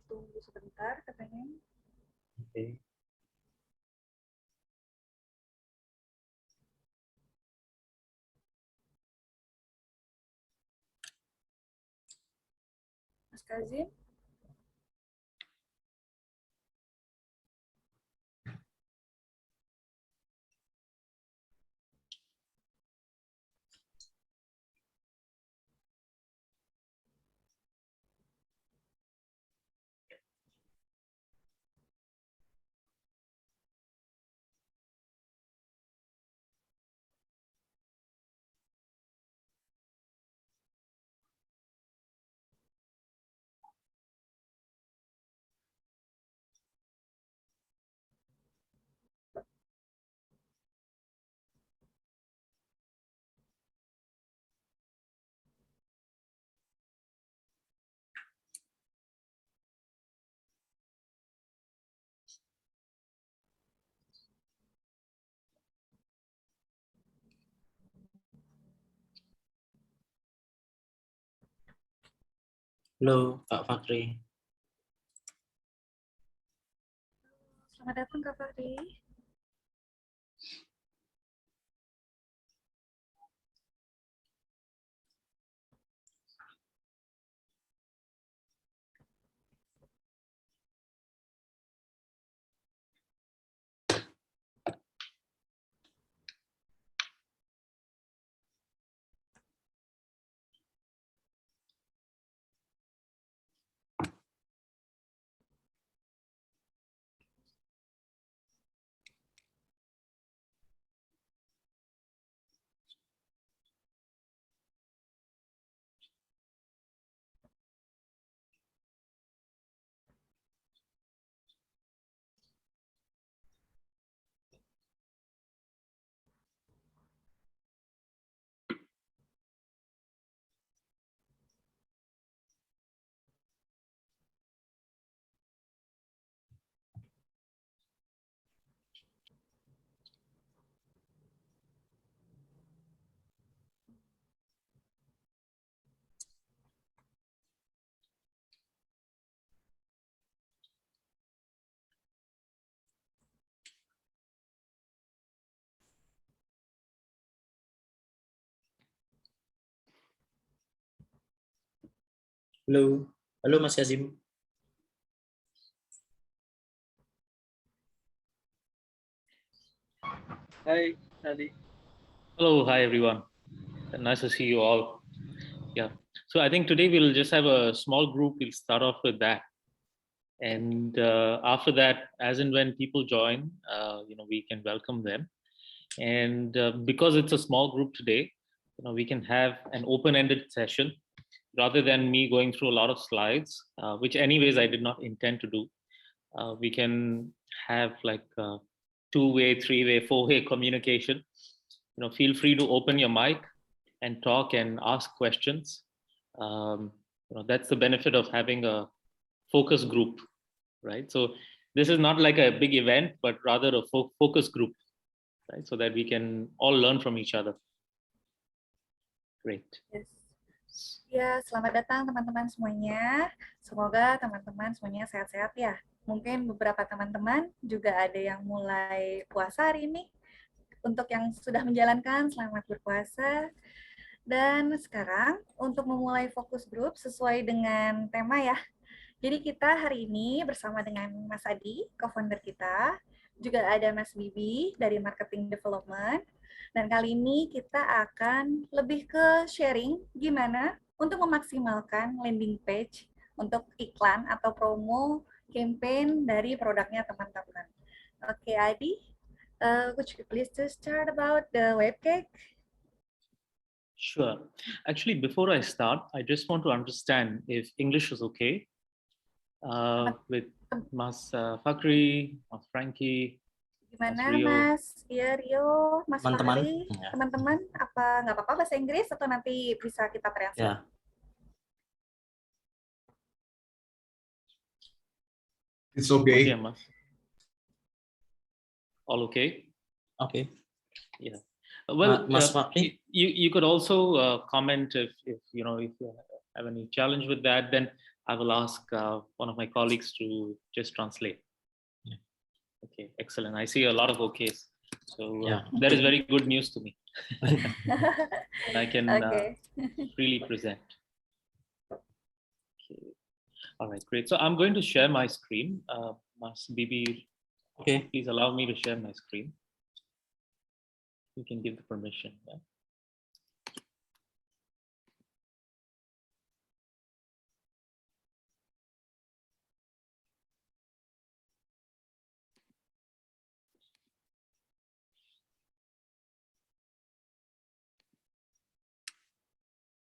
tunggu sebentar katanya. Oke. Mas Kazim. Halo, Pak Fakri. Selamat datang Kak Fahri. Halo, halo Mas Kazim. Hi, Nadi. Hello, hi everyone. Nice to see you all. Yeah, so I think today we'll just have a small group. We'll start off with that, and after that, as and when people join, we can welcome them. And because it's a small group today, we can have an open-ended session rather than me going through a lot of slides, which anyways I did not intend to do. We can have like two-way, three-way, four-way communication. Feel free to open your mic and talk and ask questions. That's the benefit of having a focus group, right? So this is not like a big event, but rather a focus group, right? So that we can all learn from each other. Great. Yes. Ya, selamat datang teman-teman semuanya. Semoga teman-teman semuanya sehat-sehat ya. Mungkin beberapa teman-teman juga ada yang mulai puasa hari ini. Untuk yang sudah menjalankan, selamat berpuasa. Dan sekarang untuk memulai fokus grup sesuai dengan tema ya. Jadi kita hari ini bersama dengan Mas Adi, co-founder kita, juga ada Mas Bibi dari Marketing Development, dan kali ini kita akan lebih ke sharing gimana untuk memaksimalkan landing page untuk iklan atau promo campaign dari produknya teman-teman. Oke, Adi, could you please to start about the webcake? Sure. Actually, before I start, I just want to understand if English is okay with Mas Fakri, Mas Frankie, Gimana Mas Rio. Mas? Iya Rio, Mas Teman-teman. Fahri, teman-teman, apa nggak apa-apa bahasa Inggris atau nanti bisa kita translate? Ya. It's okay. Yeah, Mas. All okay? Oke. Yeah. Well, Mas Fakri? you could also comment if you have any challenge with that. Then I will ask one of my colleagues to just translate. Yeah. Okay, excellent. I see a lot of okays. So Yeah. that is very good news to me. And I can Okay. freely present. Okay. All right, great. So I'm going to share my screen. Mas Bibi, Okay. please allow me to share my screen. You can give the permission. Yeah?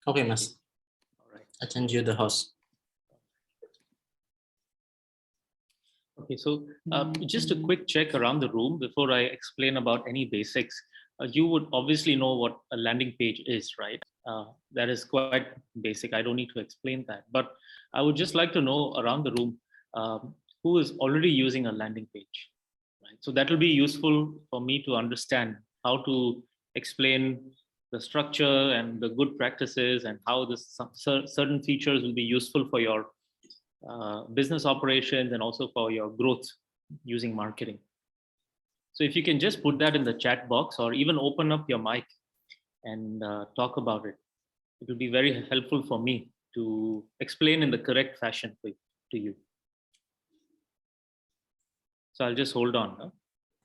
Okay, Mas. All right. I change you the host. Okay, so just a quick check around the room before I explain about any basics. You would obviously know what a landing page is, right? That is quite basic. I don't need to explain that. But I would just like to know around the room who is already using a landing page, right? So that will be useful for me to understand how to explain the structure and the good practices and how this certain features will be useful for your business operations and also for your growth using marketing. So if you can just put that in the chat box or even open up your mic and talk about it, it will be very helpful for me to explain in the correct fashion to you. So I'll just hold on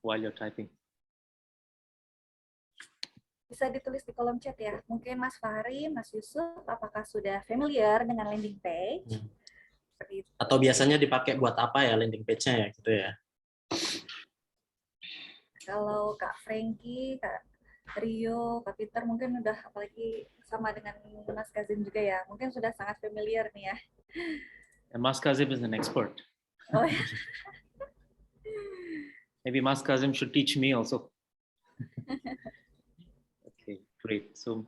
while you're typing. Bisa ditulis di kolom chat ya. Mungkin Mas Fahri, Mas Yusuf, apakah sudah familiar dengan landing page? Seperti itu. Atau biasanya dipakai buat apa ya landing page-nya ya gitu ya? Kalau Kak Frankie, Kak Rio, Kak Peter mungkin udah, apalagi sama dengan Mas Kazim juga ya, mungkin sudah sangat familiar nih ya. And Mas Kazim is an expert. Oh ya. Maybe Mas Kazim should teach me also. Okay, great. So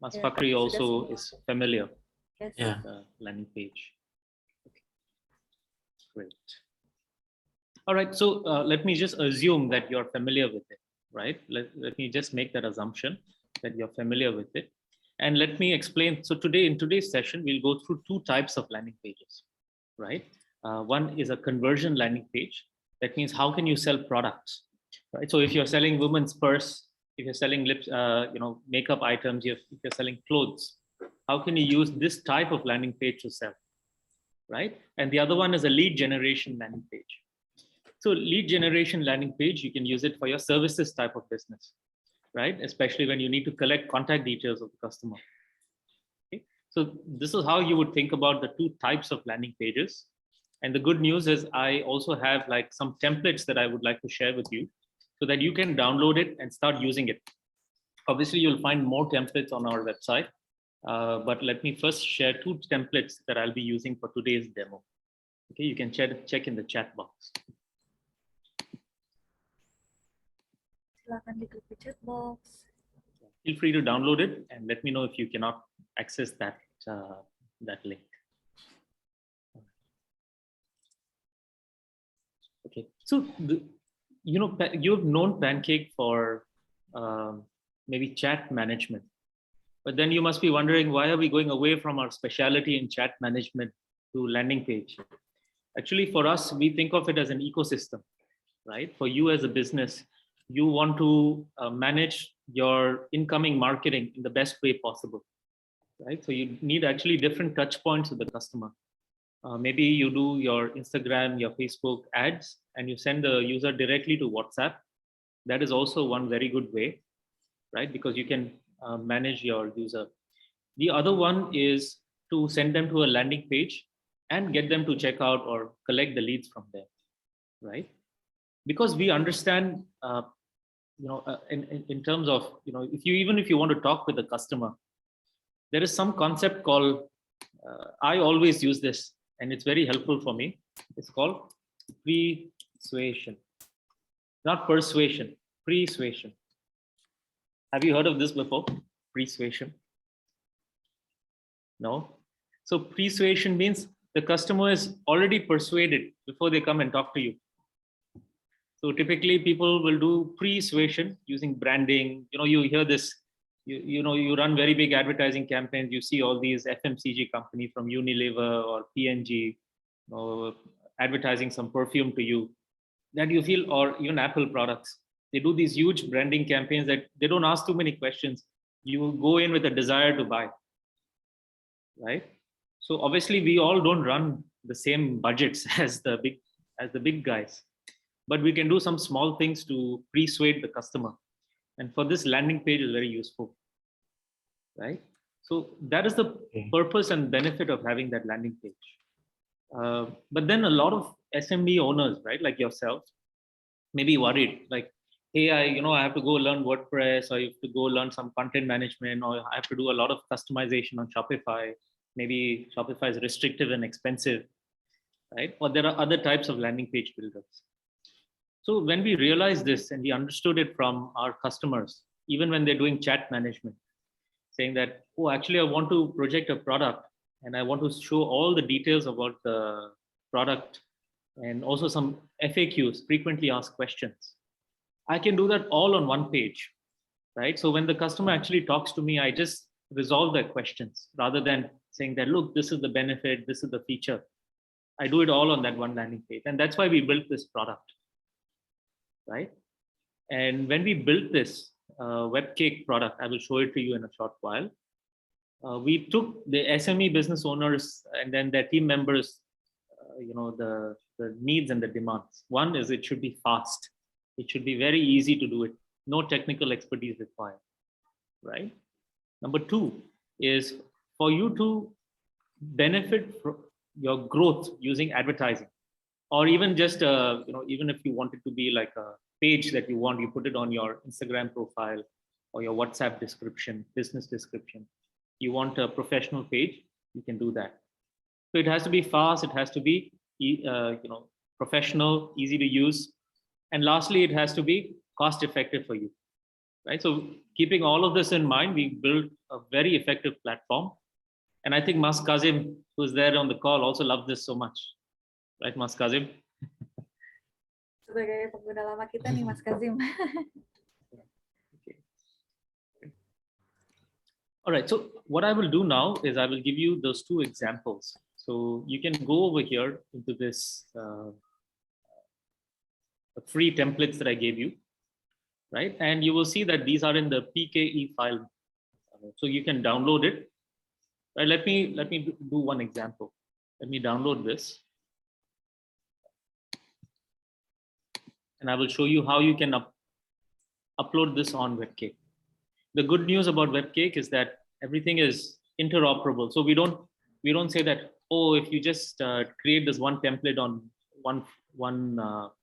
Mas Yeah, Fakri also sudah is familiar Yes. Yeah. with the landing page. Okay. Great. All right, so let me just assume that you're familiar with it, right? Let me just make that assumption that you're familiar with it. And let me explain. So today, in today's session, we'll go through two types of landing pages, right? One is a conversion landing page. That means how can you sell products, right? So if you're selling women's purse, if you're selling lips, makeup items, if you're selling clothes, how can you use this type of landing page to sell, right? And the other one is a lead generation landing page. So lead generation landing page, you can use it for your services type of business, right? Especially when you need to collect contact details of the customer. Okay? So this is how you would think about the two types of landing pages. And the good news is I also have like some templates that I would like to share with you so that you can download it and start using it. Obviously, you'll find more templates on our website, but let me first share two templates that I'll be using for today's demo. Okay, you can check in the chat box. Silakan diklik di chat box. Feel free to download it and let me know if you cannot access that link. Okay, so you've known Pancake for maybe chat management, but then you must be wondering, why are we going away from our specialty in chat management to landing page? Actually, for us, we think of it as an ecosystem, right? For you as a business, you want to manage your incoming marketing in the best way possible, right? So you need actually different touch points with the customer. Maybe you do your Instagram, your Facebook ads, and you send the user directly to WhatsApp. That is also one very good way, right? Because you can manage your user. The other one is to send them to a landing page and get them to check out or collect the leads from there, right? Because we understand, in terms of, even if you want to talk with the customer, there is some concept called, I always use this and it's very helpful for me. It's called persuasion, not persuasion, persuasion. Have you heard of this before? Persuasion? No? So persuasion means the customer is already persuaded before they come and talk to you. So typically people will do persuasion using branding. You hear this you run very big advertising campaigns. You see all these FMCG companies from Unilever or P&G advertising some perfume to you that you feel, or even Apple products. They do these huge branding campaigns that they don't ask too many questions. You go in with a desire to buy, right? So obviously we all don't run the same budgets as the big guys, but we can do some small things to persuade the customer. And for this, landing page is very useful, right? So that is the purpose and benefit of having that landing page. But then a lot of SME owners, right, like yourself, may be worried, like, hey, I have to go learn WordPress, or I have to go learn some content management, or I have to do a lot of customization on Shopify. Maybe Shopify is restrictive and expensive, right? Or there are other types of landing page builders. So when we realized this and we understood it from our customers, even when they're doing chat management, saying that, oh, actually, I want to project a product and I want to show all the details about the product and also some FAQs, frequently asked questions. I can do that all on one page, right? So when the customer actually talks to me, I just resolve their questions rather than saying that, look, this is the benefit, this is the feature. I do it all on that one landing page. And that's why we built this product, right? And when we built this Webcake product, I will show it to you in a short while. We took the SME business owners and then their team members, the needs and the demands. One is it should be fast. It should be very easy to do it. No technical expertise required, right? Number two is for you to benefit from your growth using advertising, or even just, even if you want it to be like a page that you put it on your Instagram profile or your WhatsApp description, business description. You want a professional page, you can do that. So it has to be fast, it has to be professional, easy to use, and lastly, it has to be cost effective for you, right? So keeping all of this in mind, we built a very effective platform. And I think Mas Kazim, who's there on the call, also loved this so much, right, Mas Kazim? Sebagai pengguna lama kita nih, Mas Kazim. All right, so what I will do now is I will give you those two examples. So you can go over here into this free templates that I gave you, right? And you will see that these are in the PKE file. So you can download it. Right, let me do one example. Let me download this. And I will show you how you can upload this on Webcake. The good news about Webcake is that everything is interoperable. So we don't say that, oh, if you just create this one template on one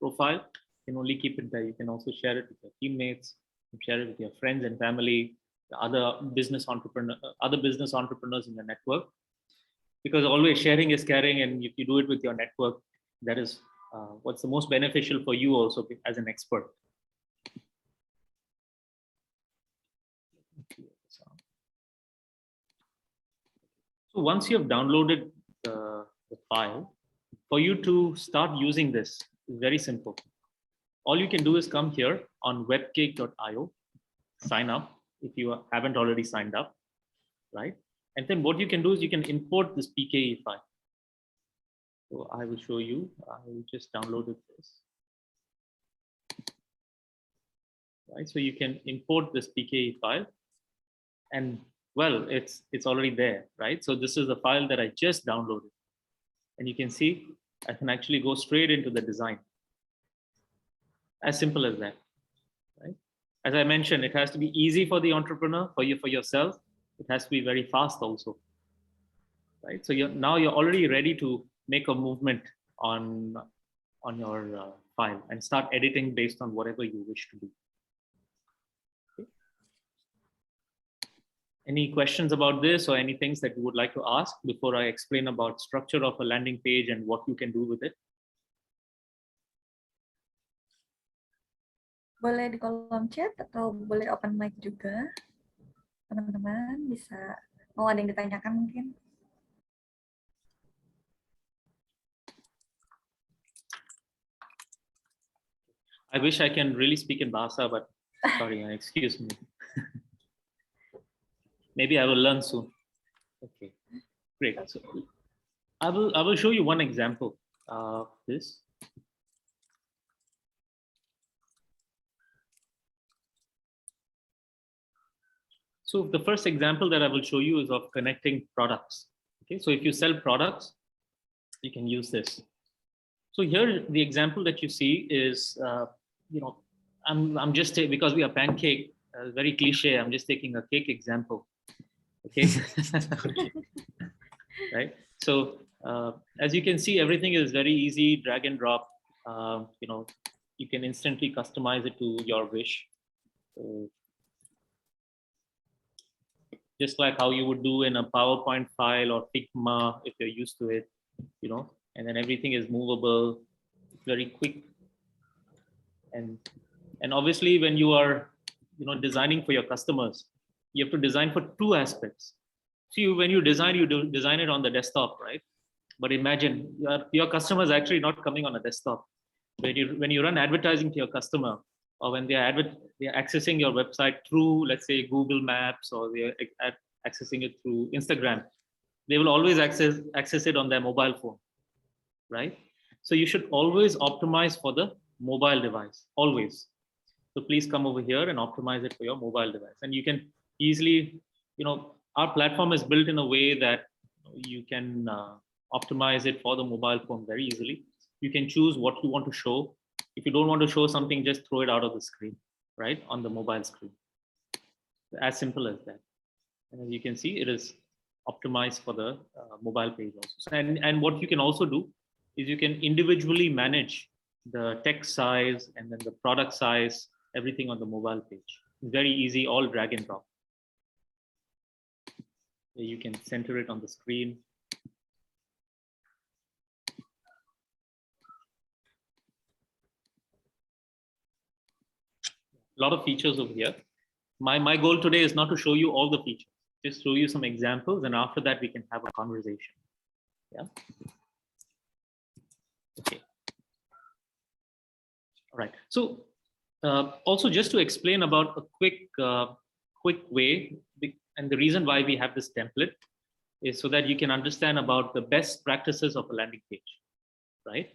profile, you can only keep it there. You can also share it with your teammates, you share it with your friends and family, the other business entrepreneurs in your network. Because always sharing is caring, and if you do it with your network, that is what's the most beneficial for you also as an expert. So once you have downloaded the file, for you to start using this is very simple. All you can do is come here on webcake.io, sign up if you haven't already signed up, right? And then what you can do is you can import this PKE file. So I will show you. I just downloaded this. Right, so you can import this PKE file, and well, it's already there, right? So this is the file that I just downloaded, and you can see I can actually go straight into the design. As simple as that, right? As I mentioned, it has to be easy for the entrepreneur, for yourself. It has to be very fast also, right? So now you're already ready to make a movement on your file and start editing based on whatever you wish to do. Okay. Any questions about this or any things that you would like to ask before I explain about structure of a landing page and what you can do with it? Boleh di kolom chat atau boleh open mic juga. Teman-teman bisa, mau ada yang ditanyakan mungkin? I wish I can really speak in Bahasa, but sorry, excuse me. Maybe I will learn soon. Okay, great. So I will show you one example of this. So the first example that I will show you is of connecting products. Okay, so if you sell products, you can use this. So here, the example that you see is, I'm just because we are Pancake, very cliche. I'm just taking a cake example. Okay, right. So as you can see, everything is very easy, drag and drop. You can instantly customize it to your wish. Just like how you would do in a PowerPoint file or Figma if you're used to it, and then everything is movable, very quick. And obviously when you are, designing for your customers, you have to design for two aspects. See, when you design, you design it on the desktop, right? But imagine your customer is actually not coming on a desktop. When you run advertising to your customer, or when they're accessing your website through, let's say, Google Maps, or they're accessing it through Instagram, they will always access it on their mobile phone, right? So you should always optimize for the mobile device, always. So please come over here and optimize it for your mobile device. And you can easily, our platform is built in a way that you can optimize it for the mobile phone very easily. You can choose what you want to show. If you don't want to show something, just throw it out of the screen, right? On the mobile screen. As simple as that. And as you can see, it is optimized for the mobile page also. And what you can also do is you can individually manage the text size and then the product size, everything on the mobile page. It's very easy, all drag and drop. You can center it on the screen. A lot of features over here. My goal today is not to show you all the features, just show you some examples, and after that we can have a conversation. Yeah. Okay. All right. So also just to explain about a quick way, and the reason why we have this template is so that you can understand about the best practices of a landing page, right?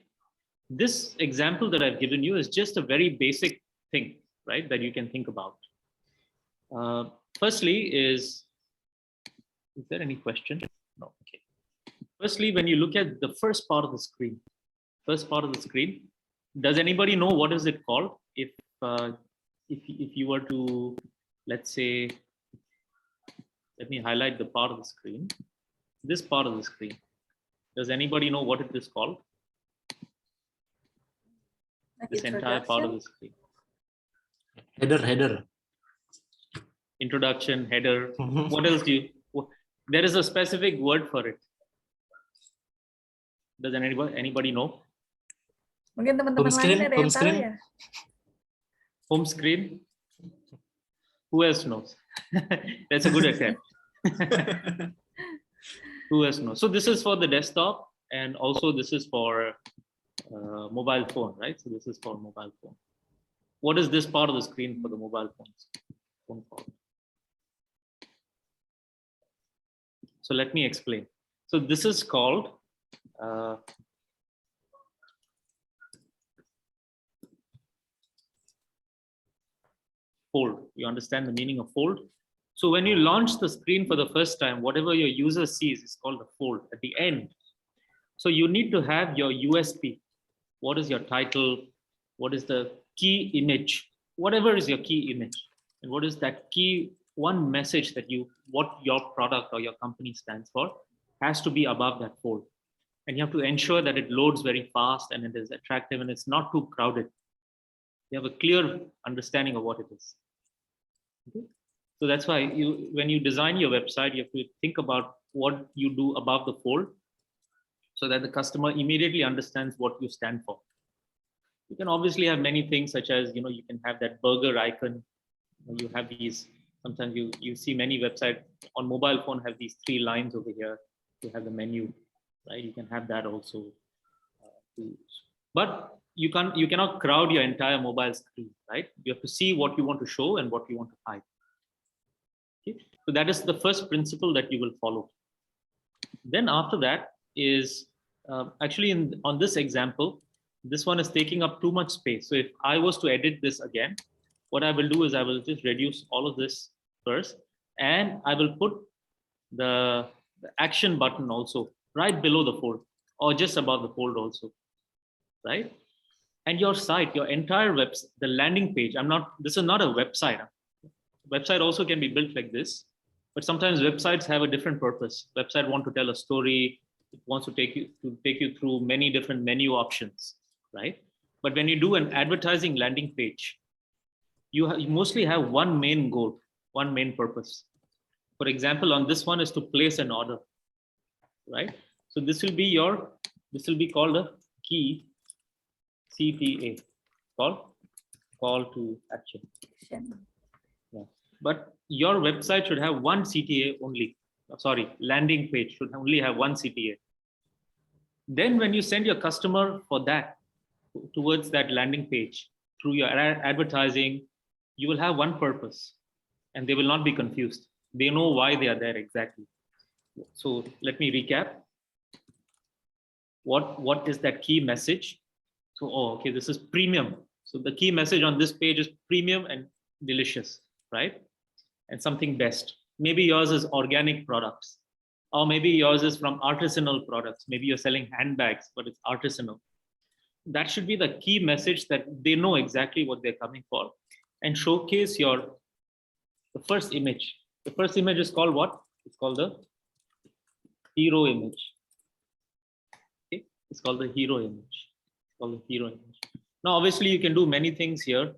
This example that I've given you is just a very basic thing, right, that you can think about. Firstly is there any question? No. Okay. Firstly, when you look at the first part of the screen, does anybody know what is it called? If you were to, let's say, let me highlight the part of the screen. This part of the screen. Does anybody know what it is called? This entire part of the screen. Header. Introduction, header. What else do you? There is a specific word for it. Does anybody know? Mungkin teman-teman lain ada yang tahu ya? Home screen. Who else knows? That's a good attempt. Who else knows? So this is for the desktop, and also this is for mobile phone, right? So this is for mobile phone. What is this part of the screen for the mobile phones? Phone call. So let me explain. So this is called fold. You understand the meaning of fold? So when you launch the screen for the first time, whatever your user sees is called a fold at the end. So you need to have your USP. What is your title? What is the key image? Whatever is your key image. And what is that key one message that what your product or your company stands for has to be above that fold. And you have to ensure that it loads very fast and it is attractive and it's not too crowded. You have a clear understanding of what it is. Okay? So that's why when you design your website, you have to think about what you do above the fold so that the customer immediately understands what you stand for. You can obviously have many things such as, you can have that burger icon. You have these, sometimes you see many websites on mobile phone have these 3 lines over here. You have the menu, right? You can have that also. But you cannot crowd your entire mobile screen, right? You have to see what you want to show and what you want to hide. Okay? So that is the first principle that you will follow. Then after that is actually on this example, this one is taking up too much space. So if I was to edit this again, what I will do is I will just reduce all of this first, and I will put the action button also right below the fold or just above the fold also, right? And your site, your entire website, the landing page, this is not a website. Website also can be built like this, but sometimes websites have a different purpose. Website want to tell a story. It wants to take you through many different menu options, right? But when you do an advertising landing page, you mostly have one main goal, one main purpose. For example, on this one is to place an order, right? So this will be called a key CTA, call to action. Yeah. But your website should have one CTA only. Sorry, landing page should only have one CTA. Then when you send your customer for that, towards that landing page through your advertising, you will have one purpose and they will not be confused. They know why they are there exactly. So let me recap. What is that key message? So, okay, this is premium. So the key message on this page is premium and delicious, right? And something best. Maybe yours is organic products, or maybe yours is from artisanal products. Maybe you're selling handbags, but it's artisanal. That should be the key message that they know exactly what they're coming for, and showcase the first image. The first image is called what? It's called the hero image. Okay, it's called the hero image. It's called the hero image. Now, obviously, you can do many things here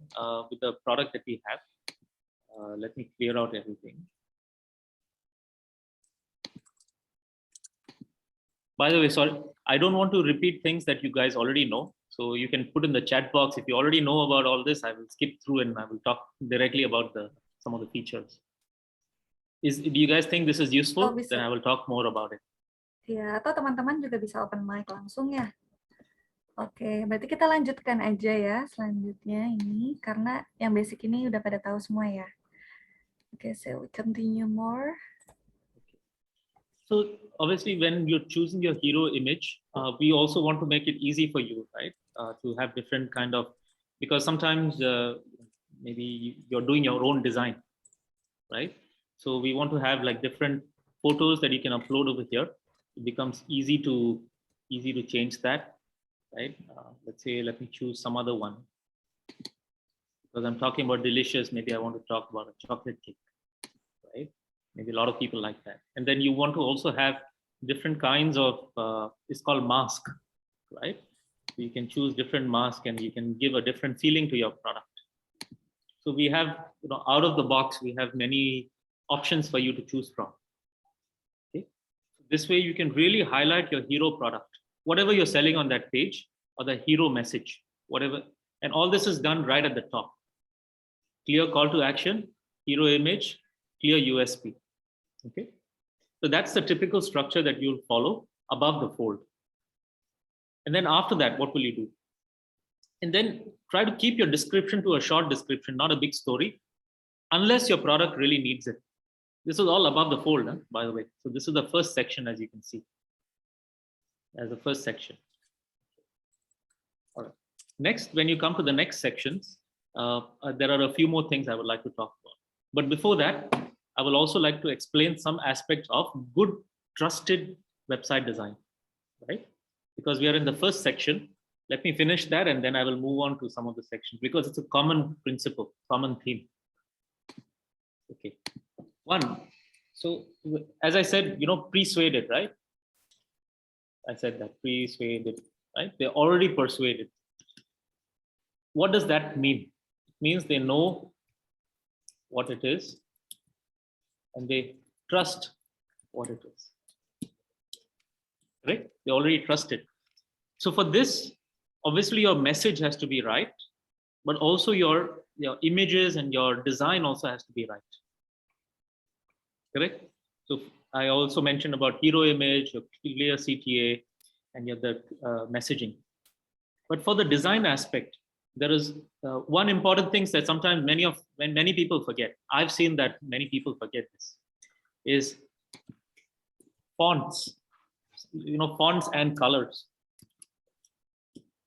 with the product that we have. Let me clear out everything. By the way, sorry, I don't want to repeat things that you guys already know. So you can put in the chat box. If you already know about all this, I will skip through and I will talk directly about some of the features. Do you guys think this is useful? Oh, then I will talk more about it. Ya, atau teman-teman juga bisa open mic langsung ya. Oke, berarti kita lanjutkan aja ya selanjutnya ini, karena yang basic ini udah pada tahu semua ya. Oke, so we continue more. So obviously, when you're choosing your hero image, we also want to make it easy for you, right? To have different kind of, because sometimes maybe you're doing your own design, right? So we want to have like different photos that you can upload over here. It becomes easy to change that, right? Let's say, let me choose some other one. Because I'm talking about delicious, maybe I want to talk about a chocolate cake, right? Maybe a lot of people like that. And then you want to also have different kinds of, it's called mask, right? So you can choose different mask and you can give a different feeling to your product. So we have, out of the box, we have many options for you to choose from. Okay? This way you can really highlight your hero product, whatever you're selling on that page, or the hero message, whatever. And all this is done right at the top. Clear call to action, hero image, clear USP. Okay, so that's the typical structure that you'll follow above the fold. And then after that, what will you do? And then try to keep your description to a short description, not a big story, unless your product really needs it. This is all above the fold, by the way. So this is the first section, as you can see, as the first section. All right. Next, when you come to the next sections, there are a few more things I would like to talk about. But before that, I will also like to explain some aspects of good, trusted website design, right? Because we are in the first section. Let me finish that and then I will move on to some of the sections because it's a common principle, common theme. Okay. One, so as I said, persuaded, right? I said that, persuaded, right? They're already persuaded. What does that mean? It means they know what it is and they trust what it is. Right? They already trust it. So for this, obviously your message has to be right, but also your images and your design also has to be right. Correct? So I also mentioned about hero image, your clear CTA, and your messaging. But for the design aspect, there is one important thing that sometimes many people forget. I've seen that many people forget this. is fonts, fonts and colors.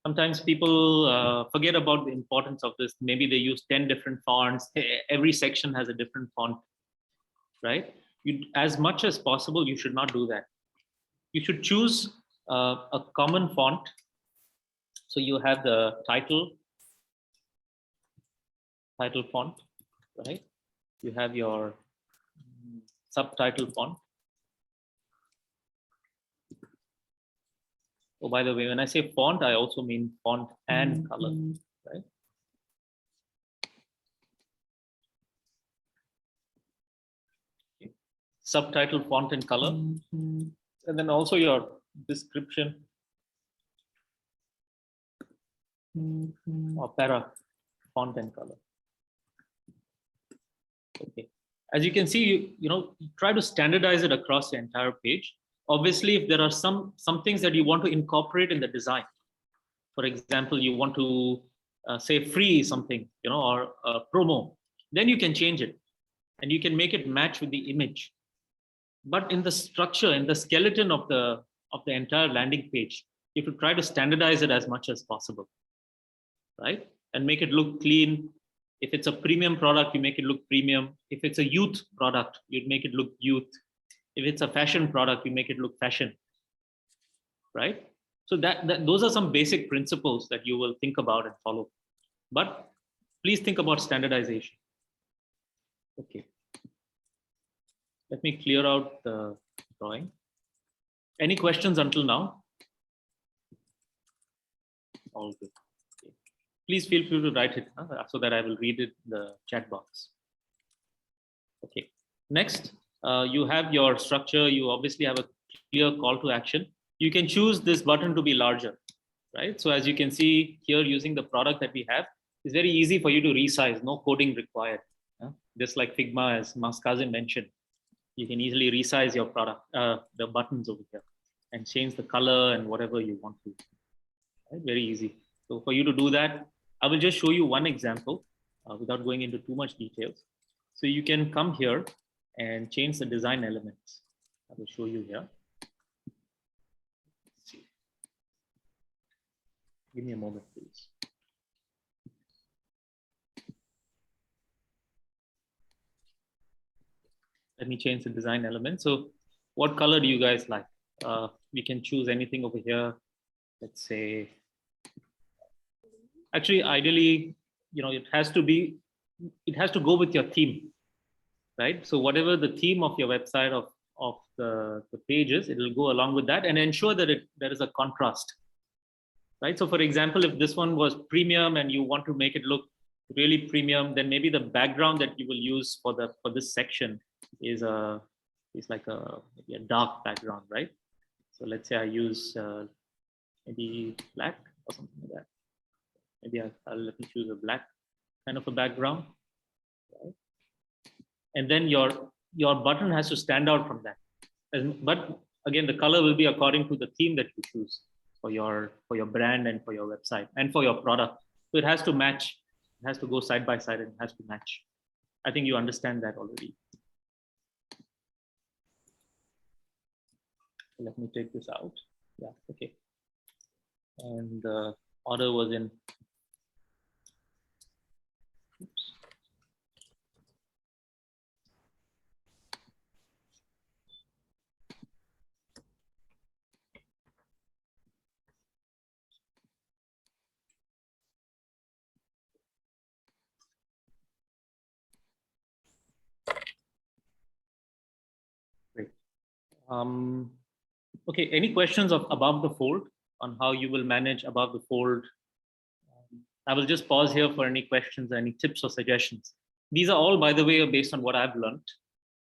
Sometimes people forget about the importance of this. Maybe they use 10 different fonts. Every section has a different font, right? As much as possible, you should not do that. You should choose a common font. So you have the title font, right? You have your subtitle font. Oh, by the way, when I say font, I also mean font and color, right? Okay. Subtitle font and color. And then also your description or para font and color. Okay. As you can see, you try to standardize it across the entire page. Obviously, if there are some things that you want to incorporate in the design, for example, you want to say free something, or promo, then you can change it and you can make it match with the image. But in the structure, in the skeleton of the entire landing page, you have to try to standardize it as much as possible, right? And make it look clean. If it's a premium product, you make it look premium. If it's a youth product, you'd make it look youth. If it's a fashion product, you make it look fashion, right? So those are some basic principles that you will think about and follow. But please think about standardization. Okay. Let me clear out the drawing. Any questions until now? All good. Okay. Please feel free to write it so that I will read it in the chat box. Okay. Next, you have your structure. You obviously have a clear call to action. You can choose this button to be larger, right? So as you can see here, using the product that we have, it's very easy for you to resize, no coding required. Just like Figma, as Mas Kazim mentioned, you can easily resize your product, the buttons over here, and change the color and whatever you want to. Right? Very easy. So for you to do that, I will just show you one example without going into too much details. So you can come here and change the design elements. I will show you here. Give me a moment, please. Let me change the design element. So what color do you guys like? We can choose anything over here. Let's say, actually, ideally, it has to go with your theme, right? So whatever the theme of your website of the page is, it will go along with that and ensure that there is a contrast, right? So for example, if this one was premium and you want to make it look really premium, then maybe the background that you will use for this section is like maybe a dark background, right? So let's say I use maybe black or something like that. Maybe let me choose a black kind of a background, right? And then your button has to stand out from that. But again, the color will be according to the theme that you choose for your brand and for your website and for your product. So it has to match. It has to go side by side and it has to match. I think you understand that already. Let me take this out. Yeah, okay. And the order was in. Oops. Great. Okay, any questions above the fold on how you will manage above the fold? I will just pause here for any questions, any tips or suggestions. These are all, by the way, based on what I've learned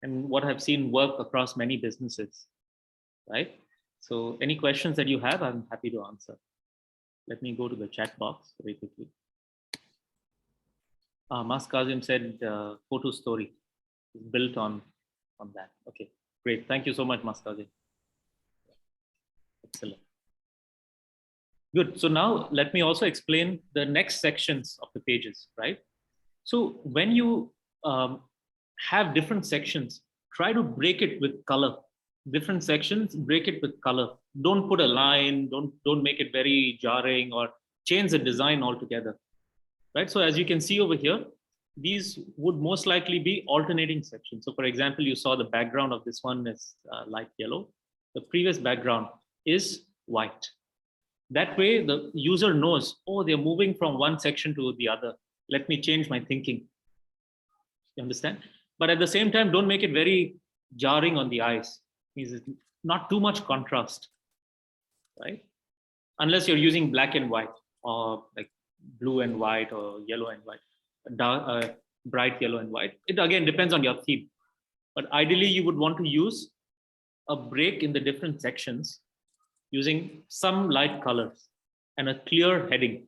and what I've seen work across many businesses, right? So any questions that you have, I'm happy to answer. Let me go to the chat box very quickly. Mas Kazim said photo story is built on that. Okay, great. Thank you so much, Mas Kazim. Excellent. Good. So now let me also explain the next sections of the pages, right? So when you have different sections, try to break it with color. Different sections, break it with color. Don't put a line, don't make it very jarring or change the design altogether. Right? So as you can see over here, these would most likely be alternating sections. So for example, you saw the background of this one is light yellow. The previous background is white. That way the user knows, oh, they're moving from one section to the other. Let me change my thinking. You understand? But at the same time, don't make it very jarring on the eyes. Means not too much contrast, right? Unless you're using black and white or like blue and white or yellow and white, dark, bright yellow and white. It again depends on your theme. But ideally, you would want to use a break in the different sections using some light colors and a clear heading,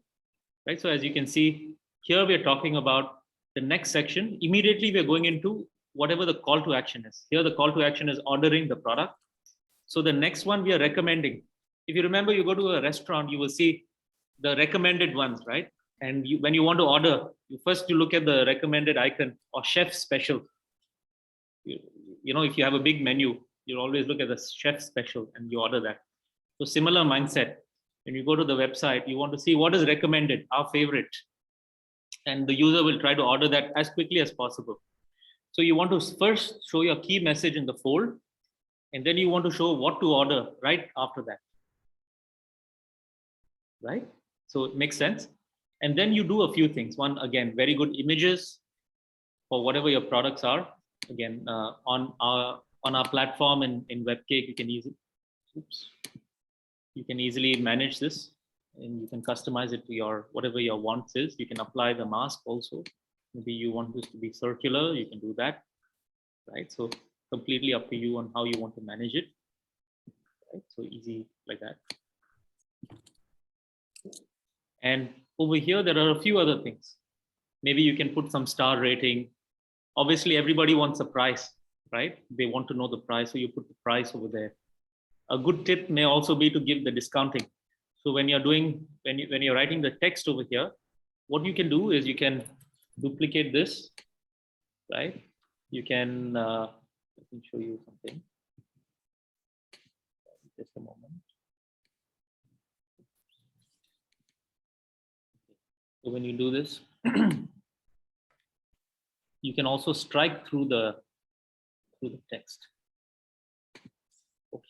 right? So as you can see, here we're talking about the next section. Immediately we're going into whatever the call to action is. Here the call to action is ordering the product. So the next one we are recommending. If you remember, you go to a restaurant, you will see the recommended ones, right? And when you want to order, you look at the recommended icon or chef special. You know, if you have a big menu, you always look at the chef special and you order that. So similar mindset. When you go to the website, you want to see what is recommended, our favorite. And the user will try to order that as quickly as possible. So you want to first show your key message in the fold, and then you want to show what to order right after that. Right? So it makes sense. And then you do a few things. One, again, very good images for whatever your products are. Again, on our platform in Webcake, you can easily manage this, and you can customize it to your whatever your wants is. You can apply the mask also. Maybe you want this to be circular, you can do that, right? So completely up to you on how you want to manage it, right? So easy like that. And over here, there are a few other things. Maybe you can put some star rating. Obviously, everybody wants a price, right? They want to know the price, so you put the price over there. A good tip may also be to give the discounting. So when you're writing the text over here, what you can do is you can duplicate this, right? You can, let me show you something. Just a moment. So when you do this, you can also strike through the text. Oops.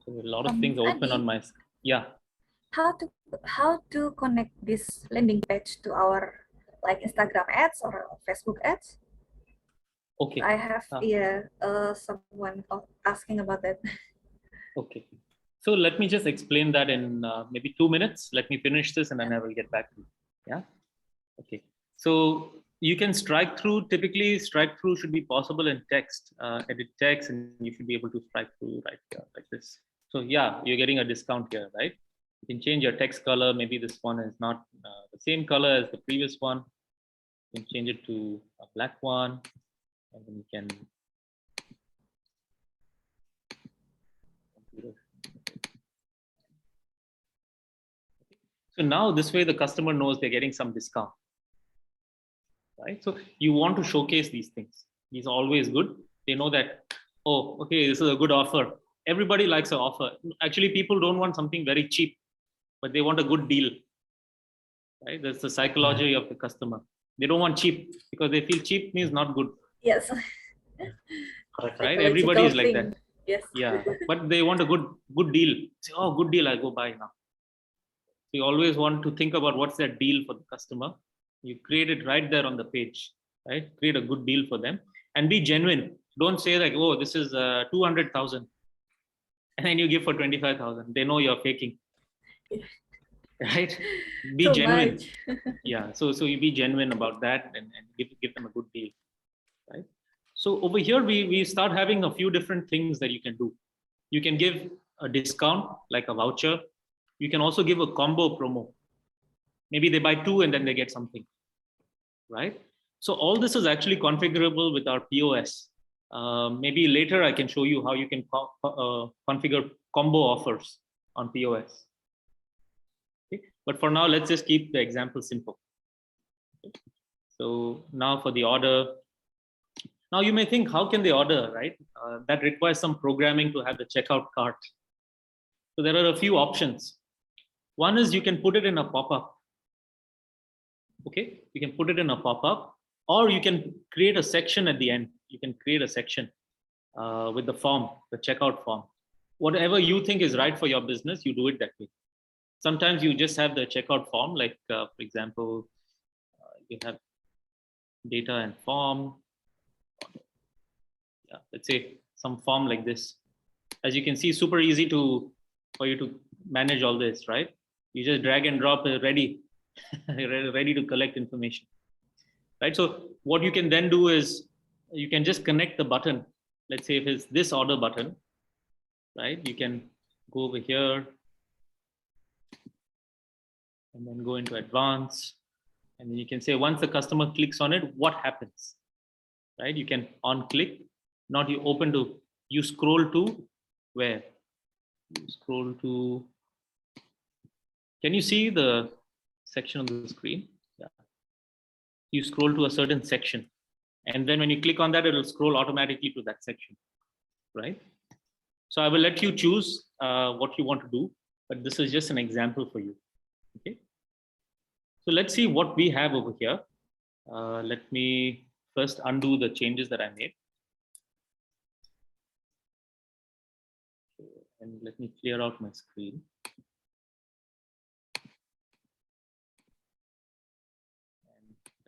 So a lot of things open on my screen. Yeah. How to connect this landing page to our like Instagram ads or Facebook ads? Okay. I have someone asking about that. Okay. So let me just explain that in maybe 2 minutes. Let me finish this and then I will get back to you. Yeah. Okay. So you can strike through. Typically, strike through should be possible in text. Edit text, and you should be able to strike through right here, like this. So yeah, you're getting a discount here, right? You can change your text color. Maybe this one is not the same color as the previous one. You can change it to a black one, and then you can. So now this way the customer knows they're getting some discount, right? So you want to showcase these things. These are always good. They know that, oh, okay, this is a good offer. Everybody likes an offer. Actually, people don't want something very cheap, but they want a good deal, right? That's the psychology of the customer. They don't want cheap because they feel cheap means not good. Yes. Right? Everybody is like that. Yes. Yeah, but they want a good deal. Say, oh, good deal, I go buy now. So you always want to think about what's that deal for the customer. You create it right there on the page, right? Create a good deal for them and be genuine. Don't say like, oh, this is 200,000, and then you give for 25,000. They know you're faking, right? Be Too genuine. much. Yeah. So you be genuine about that and give them a good deal, right? So over here we start having a few different things that you can do. You can give a discount like a voucher. You can also give a combo promo. Maybe they buy 2 and then they get something, right? So all this is actually configurable with our POS. Maybe later I can show you how you can configure combo offers on POS. Okay? But for now, let's just keep the example simple. Okay? So now for the order, Now you may think, how can they order, right? That requires some programming to have the checkout cart. So there are a few options. One is you can put it in a pop-up. Okay, you can put it in a pop-up, or you can create a section at the end. You can create a section with the form, the checkout form. Whatever you think is right for your business, you do it that way. Sometimes you just have the checkout form, like for example, you have data and form. Yeah, let's say some form like this. As you can see, super easy for you to manage all this, right? You just drag and drop ready, ready to collect information, right? So what you can then do is you can just connect the button. Let's say if it's this order button, right? You can go over here and then go into advanced, and then you can say once the customer clicks on it, what happens, right? You can on click, not you open to, you scroll to where? You scroll to, can you see the section on the screen? Yeah. You scroll to a certain section, and then when you click on that, it will scroll automatically to that section, right? So I will let you choose what you want to do, but this is just an example for you, okay? So let's see what we have over here. Let me first undo the changes that I made. And let me clear out my screen.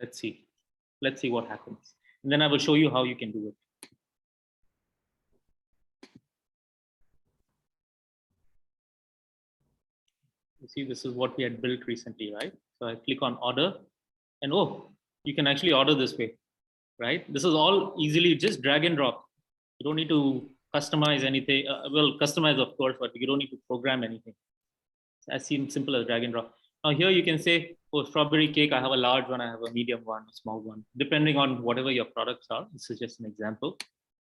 And let's see what happens. And then I will show you how you can do it. You see, this is what we had built recently, right? So I click on order, and oh, you can actually order this way, right? This is all easily just drag and drop. You don't need to customize anything. Well, customize of course, but you don't need to program anything. As simple as drag and drop. Now here you can say, oh, strawberry cake, I have a large one, I have a medium one, a small one, depending on whatever your products are. This is just an example.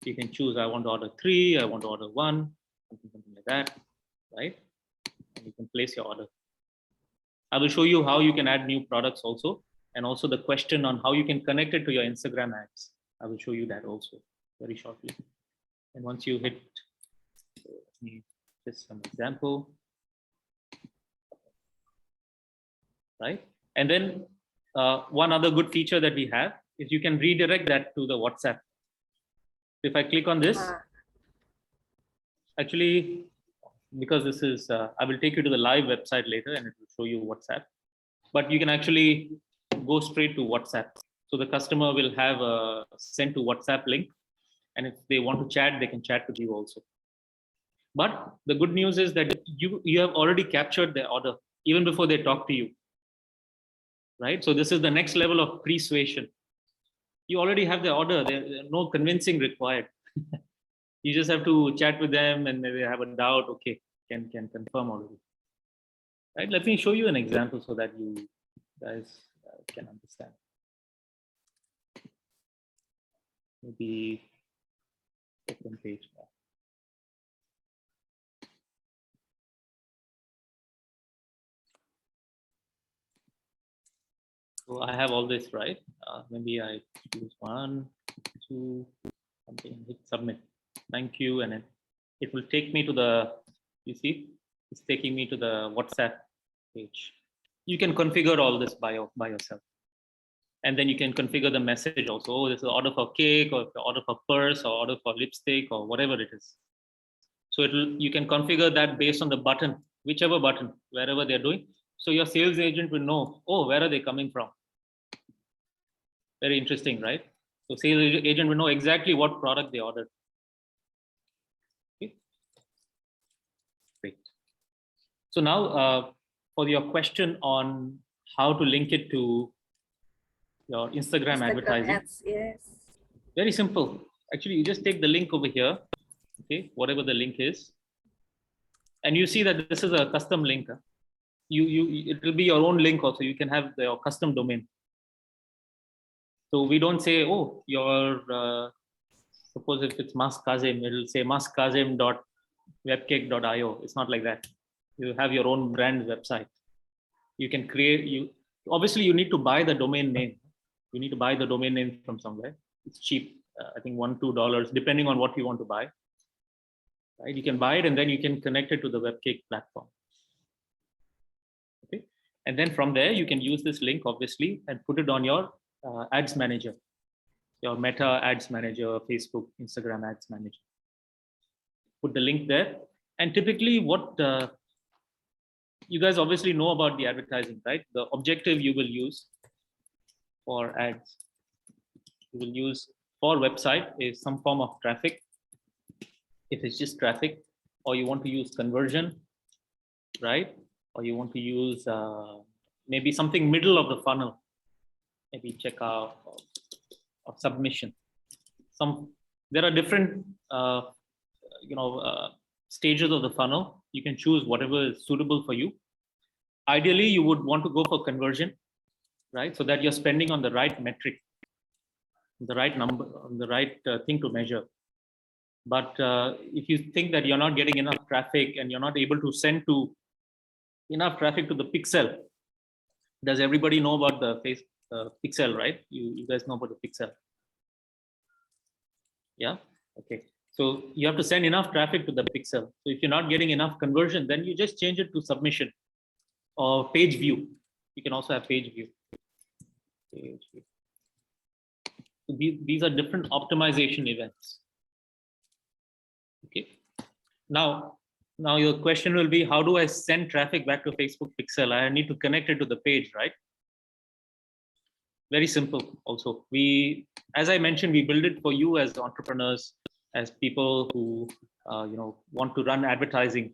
You can choose, I want to order 3, I want to order 1, something like that, right? And you can place your order. I will show you how you can add new products also, and also the question on how you can connect it to your Instagram ads. I will show you that also very shortly. And once you hit, let me just some example, right? And then one other good feature that we have is you can redirect that to the WhatsApp. If I click on this, actually, because this is, I will take you to the live website later and it will show you WhatsApp, but you can actually go straight to WhatsApp. So the customer will have a send to WhatsApp link, and if they want to chat, they can chat with you also. But the good news is that you have already captured their order even before they talk to you, right? So this is the next level of persuasion. You already have the order. There's no convincing required. You just have to chat with them, and they have a doubt. Okay, can confirm already. Right? Let me show you an example so that you guys can understand. Maybe second page back. So I have all this, right? Maybe I choose 1, 2, something, hit submit. Thank you, and it will take me to the, you see, it's taking me to the WhatsApp page. You can configure all this by yourself. And then you can configure the message also. Oh, this is order for cake, or order for purse, or order for lipstick, or whatever it is. So you can configure that based on the button, whichever button, wherever they're doing. So your sales agent will know, oh, where are they coming from? Very interesting, right? So sales agent will know exactly what product they ordered. Okay. Great. So now for your question on how to link it to your Instagram advertising. Ads, yes. Very simple. Actually, you just take the link over here, okay, whatever the link is, and you see that this is a custom link. It will be your own link also. You can have your custom domain. So we don't say, oh, your suppose if it's Mas Kazim, it will say maskazim.webcake.io. It's not like that. You have your own brand website. You can create, obviously you need to buy the domain name. You need to buy the domain name from somewhere. It's cheap. I think $1-2, depending on what you want to buy. Right? You can buy it and then you can connect it to the Webcake platform. Okay. And then from there, you can use this link, obviously, and put it on your ads manager, your Meta ads manager, Facebook, Instagram ads manager. Put the link there. And typically what you guys obviously know about the advertising, right? The objective you will use for ads, you will use for website is some form of traffic. If it's just traffic, or you want to use conversion, right? Or you want to use maybe something middle of the funnel, maybe checkout or submission. There are different stages of the funnel. You can choose whatever is suitable for you. Ideally, you would want to go for conversion, right? So that you're spending on the right metric, the right number, the right thing to measure. But if you think that you're not getting enough traffic and you're not able to send to enough traffic to the pixel, does everybody know about the pixel, right? You guys know about the pixel. Yeah, okay. So you have to send enough traffic to the pixel. So if you're not getting enough conversion, then you just change it to submission or page view. You can also have page view. Page view. So these are different optimization events. Okay. Now your question will be, how do I send traffic back to Facebook pixel? I need to connect it to the page, right? Very simple. Also, as I mentioned, we build it for you as entrepreneurs, as people who want to run advertising.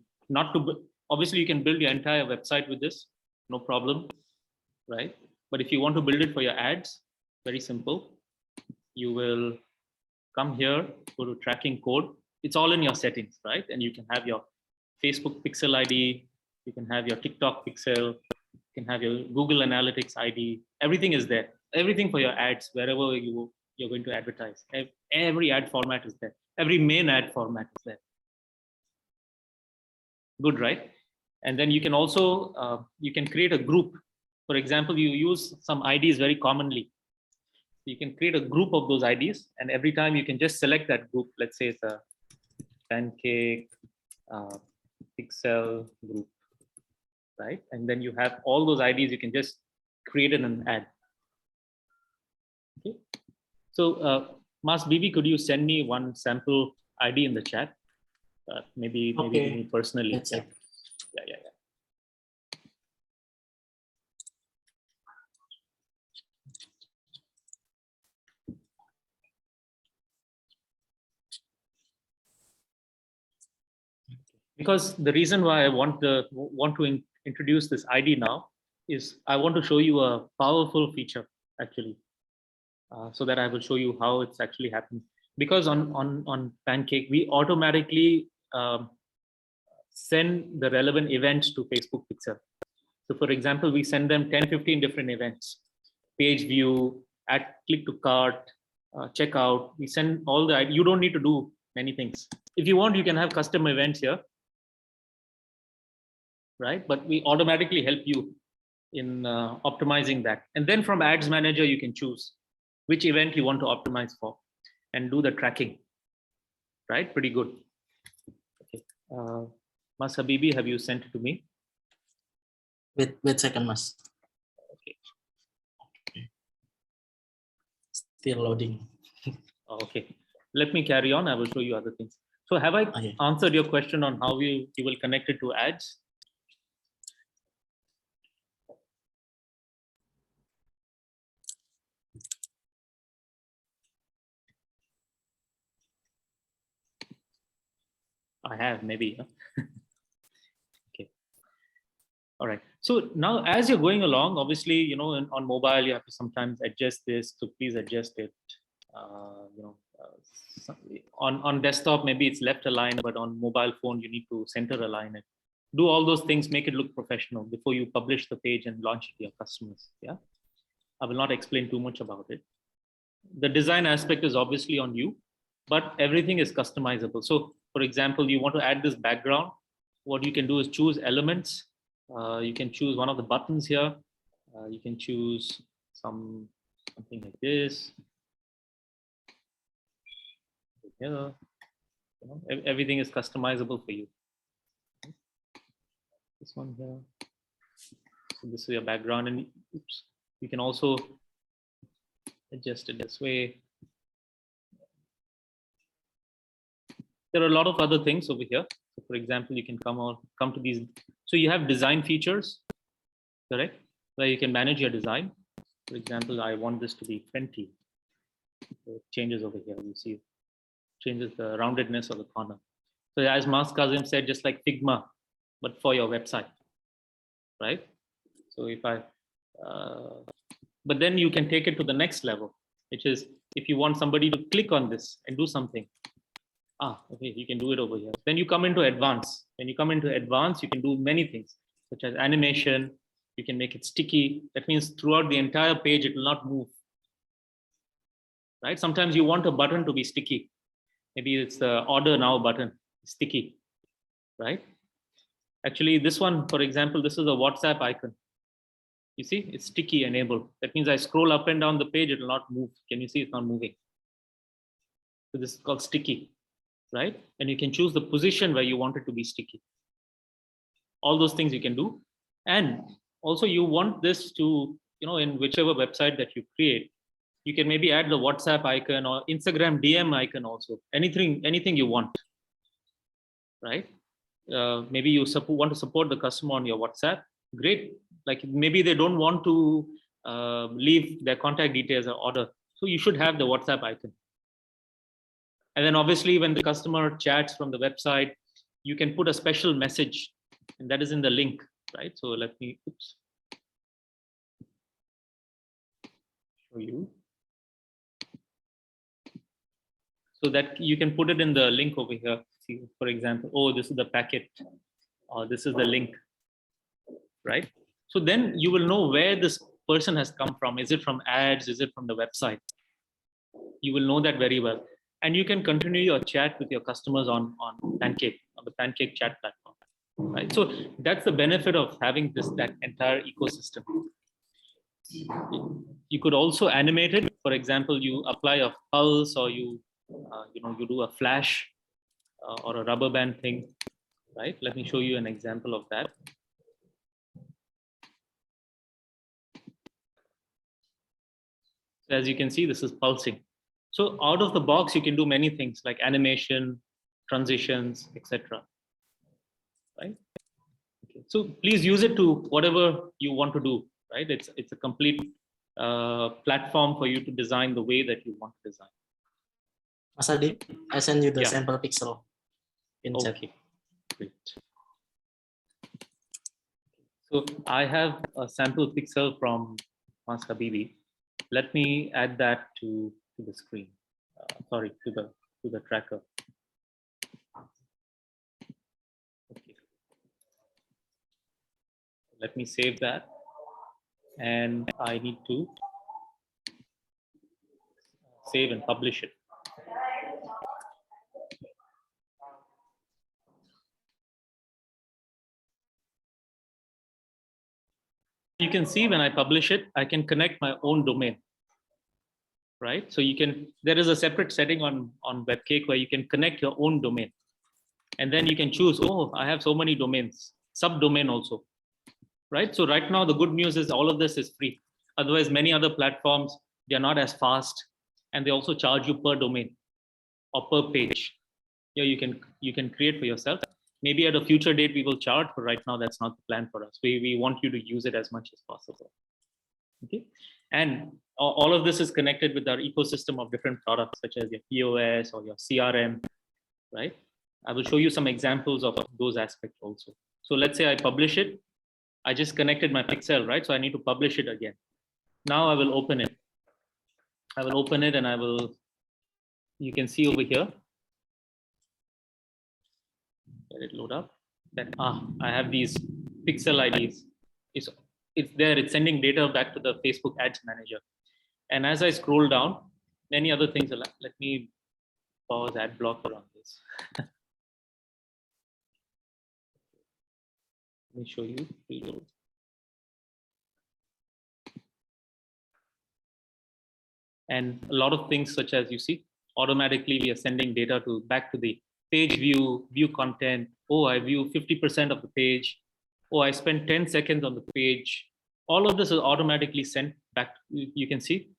Obviously, you can build your entire website with this, no problem, right? But if you want to build it for your ads, very simple. You will come here, go to tracking code. It's all in your settings, right? And you can have your Facebook pixel ID, you can have your TikTok pixel, you can have your Google Analytics ID. Everything is there. Everything for your ads, wherever you're going to advertise. Every ad format is there. Every main ad format is there. Good, right? And then you can also you can create a group. For example, you use some IDs very commonly. You can create a group of those IDs, and every time you can just select that group. Let's say it's a Pancake pixel group, right? And then you have all those IDs. You can just create an ad. Okay. So, Mas Bibi, could you send me one sample ID in the chat? Maybe me personally. Let's check. Yeah. Because the reason why I want to introduce this ID now is I want to show you a powerful feature actually, so that I will show you how it's actually happening. Because on Pancake we automatically send the relevant events to Facebook Pixel. So for example, we send them 10-15 different events: page view, add click to cart, checkout. We send all the. You don't need to do many things. If you want, you can have custom events here, right? But we automatically help you in optimizing that. And then from Ads Manager, you can choose which event you want to optimize for and do the tracking, right? Pretty good. Okay. Mas Habibi, have you sent it to me? Wait a second, Mas. Okay. Still loading. Okay. Let me carry on. I will show you other things. So have I answered your question on how you will connect it to ads? I have, maybe. Okay. All right. So now as you're going along, obviously, on mobile, you have to sometimes adjust this. So please adjust it. On desktop, maybe it's left aligned, but on mobile phone, you need to center align it. Do all those things, make it look professional before you publish the page and launch it to your customers. Yeah. I will not explain too much about it. The design aspect is obviously on you, but everything is customizable. So for example, you want to add this background. What you can do is choose elements. You can choose one of the buttons here. You can choose something like this. here. You know, everything is customizable for you. This one here. So this is your background, and oops, you can also adjust it this way. There are a lot of other things over here. So for example, you can come to these. So you have design features, correct? Where you can manage your design. For example, I want this to be 20. So it changes over here. You see, changes the roundedness of the corner. So as Mas Kazim said, just like Figma, but for your website, right? So if but then you can take it to the next level, which is if you want somebody to click on this and do something. Okay, you can do it over here. Then you come into advanced. When you come into advanced, you can do many things, such as animation. You can make it sticky. That means throughout the entire page, it will not move. Right? Sometimes you want a button to be sticky. Maybe it's the order now button, sticky, right? Actually, this one, for example, this is a WhatsApp icon. You see, it's sticky enabled. That means I scroll up and down the page, it will not move. Can you see it's not moving? So this is called sticky, right? And you can choose the position where you want it to be sticky. All those things you can do. And also you want this to, in whichever website that you create, you can maybe add the WhatsApp icon or Instagram DM icon also. Anything you want, right? Maybe you want to support the customer on your WhatsApp. Great. Like maybe they don't want to leave their contact details or order. So you should have the WhatsApp icon. And then obviously when the customer chats from the website, you can put a special message, and that is in the link, right? So let me, show you. So that you can put it in the link over here. See, for example, this is the packet, or this is the link, right? So then you will know where this person has come from. Is it from ads? Is it from the website? You will know that very well. And you can continue your chat with your customers on Pancake, on the Pancake chat platform, right? So that's the benefit of having that entire ecosystem. You could also animate it. For example, you apply a pulse, or you do a flash or a rubber band thing, right? Let me show you an example of that. So as you can see, this is pulsing. So out of the box, you can do many things like animation, transitions, etc. Right? Okay. So please use it to whatever you want to do. Right? It's a complete platform for you to design the way that you want to design. Mas Adi, I send you the sample pixel in chat. Okay, great. So I have a sample pixel from Mas Habibi. Let me add that to the screen. Sorry, to the tracker. Okay. Let me save that, and I need to save and publish it. You can see when I publish it, I can connect my own domain, right? So there is a separate setting on Webcake where you can connect your own domain. And then you can choose, I have so many domains, subdomain also, right? So right now, the good news is all of this is free. Otherwise, many other platforms, they're not as fast, and they also charge you per domain or per page. Yeah, you can create for yourself. Maybe at a future date, we will charge, but right now that's not the plan for us. We want you to use it as much as possible. Okay. And all of this is connected with our ecosystem of different products, such as your POS or your CRM, right? I will show you some examples of those aspects also. So let's say I publish it. I just connected my pixel, right? So I need to publish it again. Now I will open it. I will open it, and you can see over here. Let it load up. Then I have these pixel IDs. It's there. It's sending data back to the Facebook Ads Manager. And as I scroll down, many other things are. Let me pause ad blocker on this. Let me show you. Reload. And a lot of things, such as you see, automatically we are sending data back to the page view content. Oh, I view 50% of the page. Oh, I spent 10 seconds on the page. All of this is automatically sent back. You can see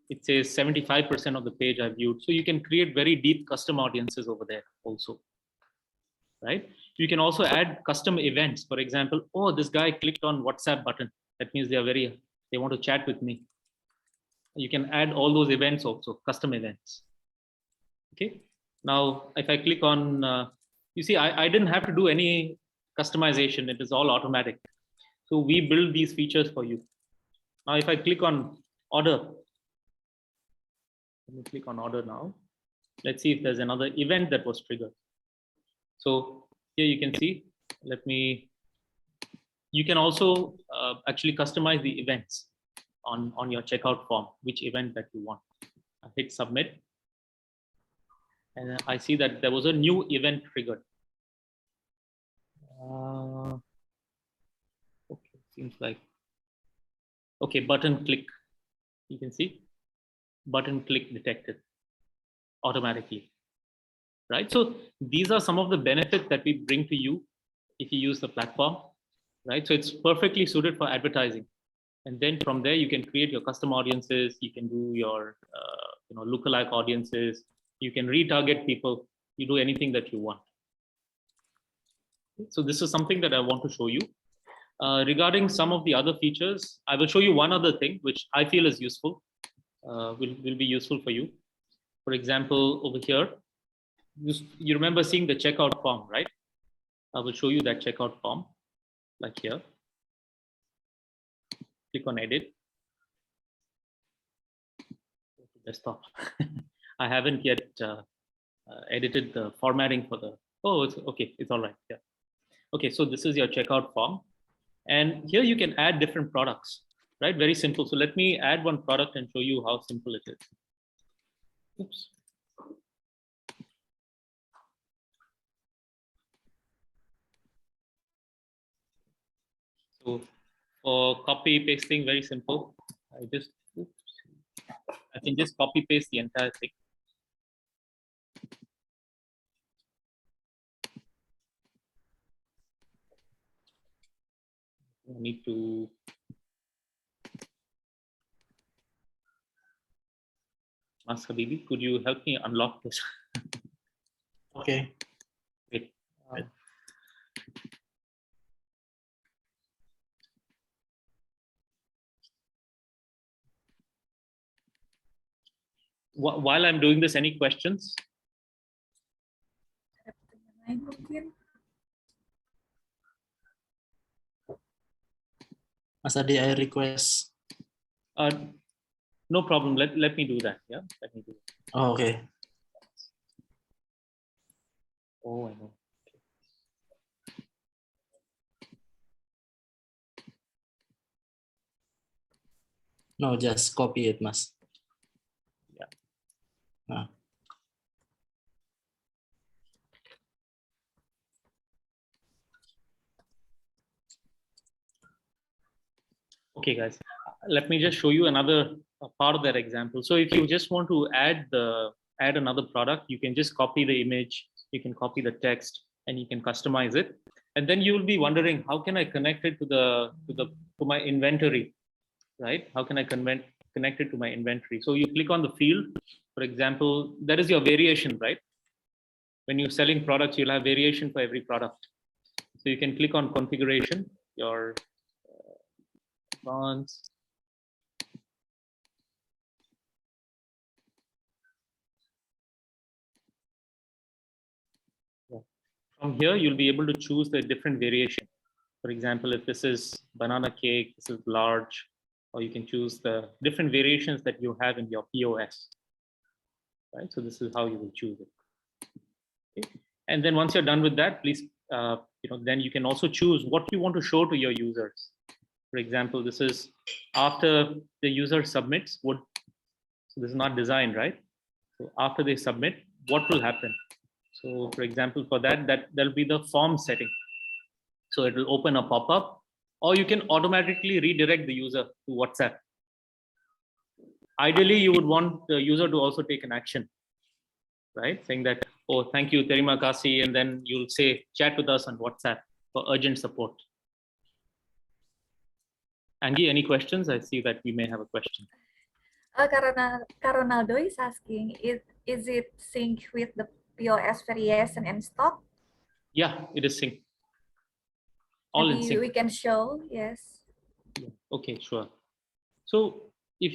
it says 75% of the page I viewed. So you can create very deep custom audiences over there also, right? You can also add custom events. For example, oh, this guy clicked on WhatsApp button. That means they want to chat with me. You can add all those events also, custom events. Okay. Now, if I click on, you see, I didn't have to do any customization. It is all automatic. So we build these features for you. Now, if I click on order, let me click on order now. Let's see if there's another event that was triggered. So here you can see, you can also actually customize the events on your checkout form, which event that you want. I hit submit. And I see that there was a new event triggered. Okay, seems like, okay, button click. You can see button click detected automatically, right? So these are some of the benefits that we bring to you if you use the platform, right? So it's perfectly suited for advertising. And then from there, you can create your custom audiences. You can do your lookalike audiences. You can retarget people. You do anything that you want. So this is something that I want to show you. Regarding some of the other features, I will show you one other thing which I feel is useful, will be useful for you. For example, over here, you remember seeing the checkout form, right? I will show you that checkout form, like here. Click on edit. Go to desktop. I haven't yet edited the formatting for the, oh, it's okay, it's all right, yeah. Okay, so this is your checkout form. And here you can add different products, right? Very simple. So let me add one product and show you how simple it is. Oops. So for copy pasting, very simple. I can just copy paste the entire thing. I need to ask Habibi, could you help me unlock this? Okay. Wait. While I'm doing this, any questions? Mas Adi, I request. No problem. Let me do that. Yeah, let me do it. Oh, okay. Oh, I know. No, just copy it, Mas. Yeah. Okay, guys, let me just show you another part of that example. So if you just want to add another product, you can just copy the image, you can copy the text, and you can customize it. And then you will be wondering, how can I connect it to my inventory, right? How can I connect it to my inventory? So you click on the field. For example, that is your variation, right? When you're selling products, you'll have variation for every product. So you can click on configuration, your advanced. From here, you'll be able to choose the different variation. For example, if this is banana cake, this is large, or you can choose the different variations that you have in your POS. Right? So this is how you will choose it. Okay. And then once you're done with that, please, then you can also choose what you want to show to your users. For example, this is after the user submits. So this is not designed, right? So after they submit, what will happen? So for example, for that'll be the form setting. So it will open a pop-up, or you can automatically redirect the user to WhatsApp. Ideally, you would want the user to also take an action. right? Saying that, oh, thank you, terima kasih, and then you'll say, chat with us on WhatsApp for urgent support. Angie, any questions? I see that we may have a question. Ronaldo is asking, is it synced with the POS variation and stock? Yeah, it is sync. All in Maybe sync. we can show, yes. Yeah. Okay, sure. So if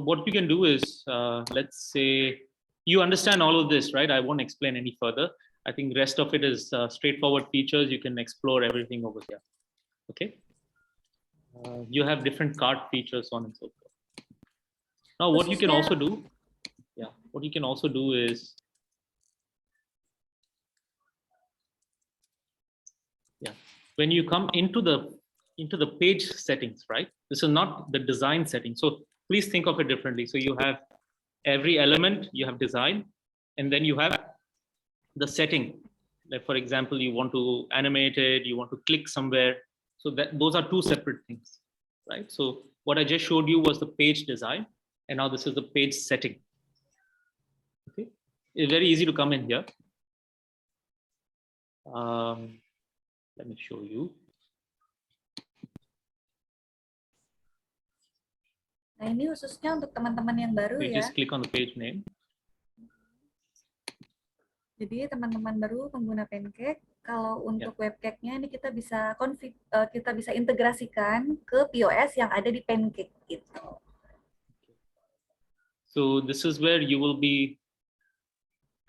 what you can do is, let's say you understand all of this, right? I won't explain any further. I think the rest of it is straightforward features. You can explore everything over here. Okay. You have different cart features, on and so forth. Now, what you can also do, what you can also do is, when you come into the page settings, right? This is not the design setting. So please think of it differently. So you have every element, you have design, and then you have the setting. Like, for example, you want to animate it, you want to click somewhere. So that those are two separate things, right? So what I just showed you was the page design, and now this is the page setting. Okay, it's very easy to come in here. Let me show you. Nah, ini khususnya untuk teman-teman yang baru You ya. just click on the page name. Jadi teman-teman baru pengguna Pancake, kalau untuk webcake-nya ini kita bisa integrasikan ke POS yang ada di Pancake gitu. So this is where you will be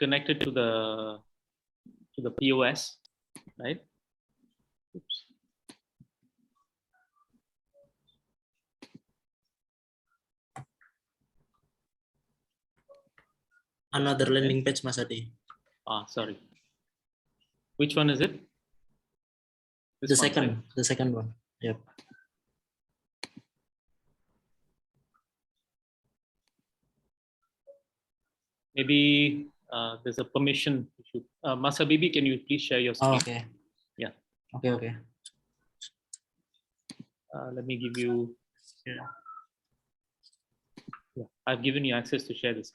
connected to the POS, right? Oops. Another landing page, Mas Adi. Sorry. Which one is it? The second one. Yep. Maybe there's a permission issue. Masa Bibi, can you please share your screen? Oh, okay. Yeah. Okay. Let me give you. Yeah, I've given you access to share this.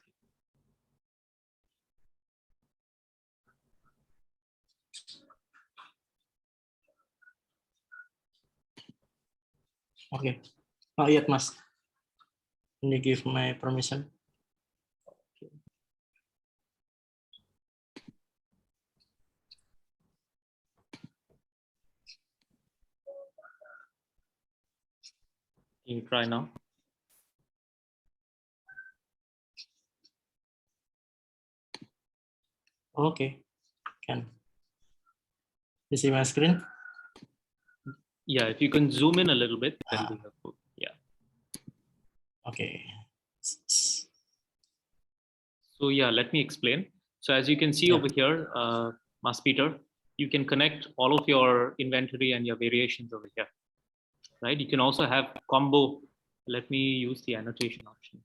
Okay. Not yet, Mas. Can you give my permission? Okay. Can you try now? Okay. Can. You see my screen? Yeah, if you can zoom in a little bit, that'll be helpful. Yeah. Okay. So yeah, let me explain. So as you can see over here, Mas Peter, you can connect all of your inventory and your variations over here, right? You can also have combo. Let me use the annotation option.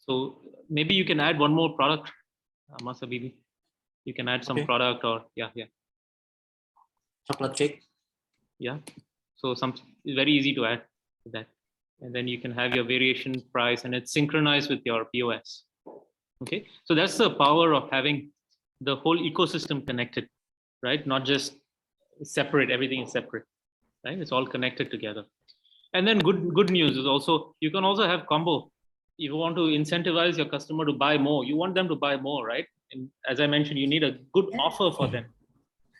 So maybe you can add one more product, Mas Bibi. You can add some product or yeah. Chocolate cake. Yeah. So it's very easy to add to that. And then you can have your variation price and it's synchronized with your POS. Okay. So that's the power of having the whole ecosystem connected, right? Not just separate, everything is separate, right? It's all connected together. And then good news is also, you can also have combo. You want to incentivize your customer to buy more. You want them to buy more, right? And as I mentioned, you need a good offer for them.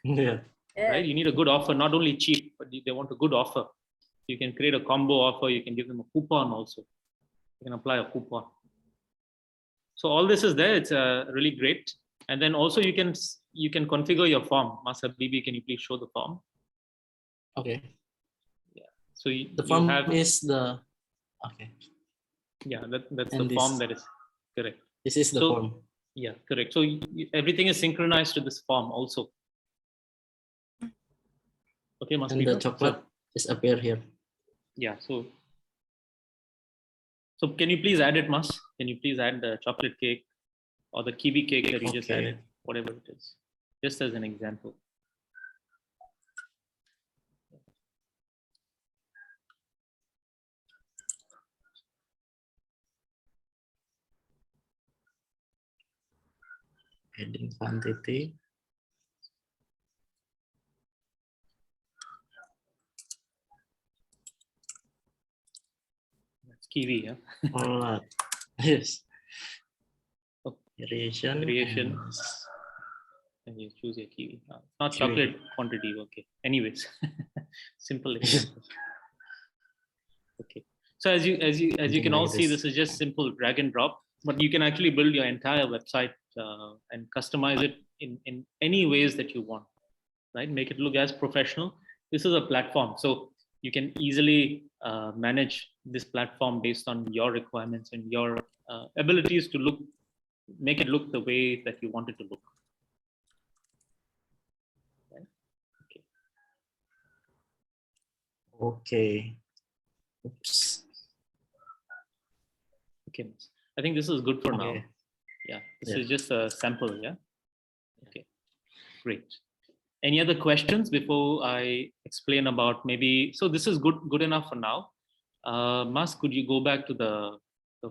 Yeah. Right? You need a good offer, not only cheap, but they want a good offer. You can create a combo offer. You can give them a coupon also. You can apply a coupon. So all this is there. It's really great. And then also you can configure your form. Masa Bibi, can you please show the form? Okay. Yeah. So the form is the okay. Yeah, that's and the form that is correct. This is the form. Yeah, correct. So everything is synchronized to this form also. Okay, Mas and Peter? the chocolate is appear here. Yeah. So can you please add it, Mas? Can you please add the chocolate cake or the kiwi cake that you just added, whatever it is, just as an example. Heading quantity. That's kiwi, yeah. Alright. Yes. Oh, Variation. variation. And you choose a kiwi. Not Kiwi. chocolate quantity. Okay. Anyways, simple example. Okay. So as you can all Like see, this. this is just simple drag and drop. But you can actually build your entire website and customize it in any ways that you want. Right? Make it look as professional. This is a platform, so you can easily manage this platform based on your requirements and your abilities to make it look the way that you want it to look. Right? Okay. Okay. Oops. Okay. I think this is good for now. Okay. Yeah. This is just a sample. Yeah. Okay. Great. Any other questions before I explain about maybe? So this is good enough for now. Mas, could you go back to the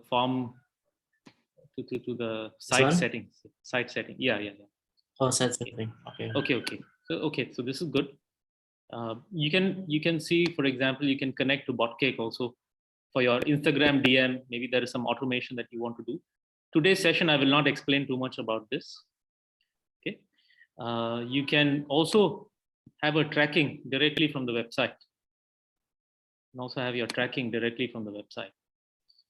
form to the site settings? Site setting. Yeah. Oh, site setting. Okay. Okay. So this is good. You can see, for example, you can connect to Pancake also for your Instagram DM. Maybe there is some automation that you want to do. Today's session, I will not explain too much about this. Okay. You can also have a tracking directly from the website. And also have your tracking directly from the website.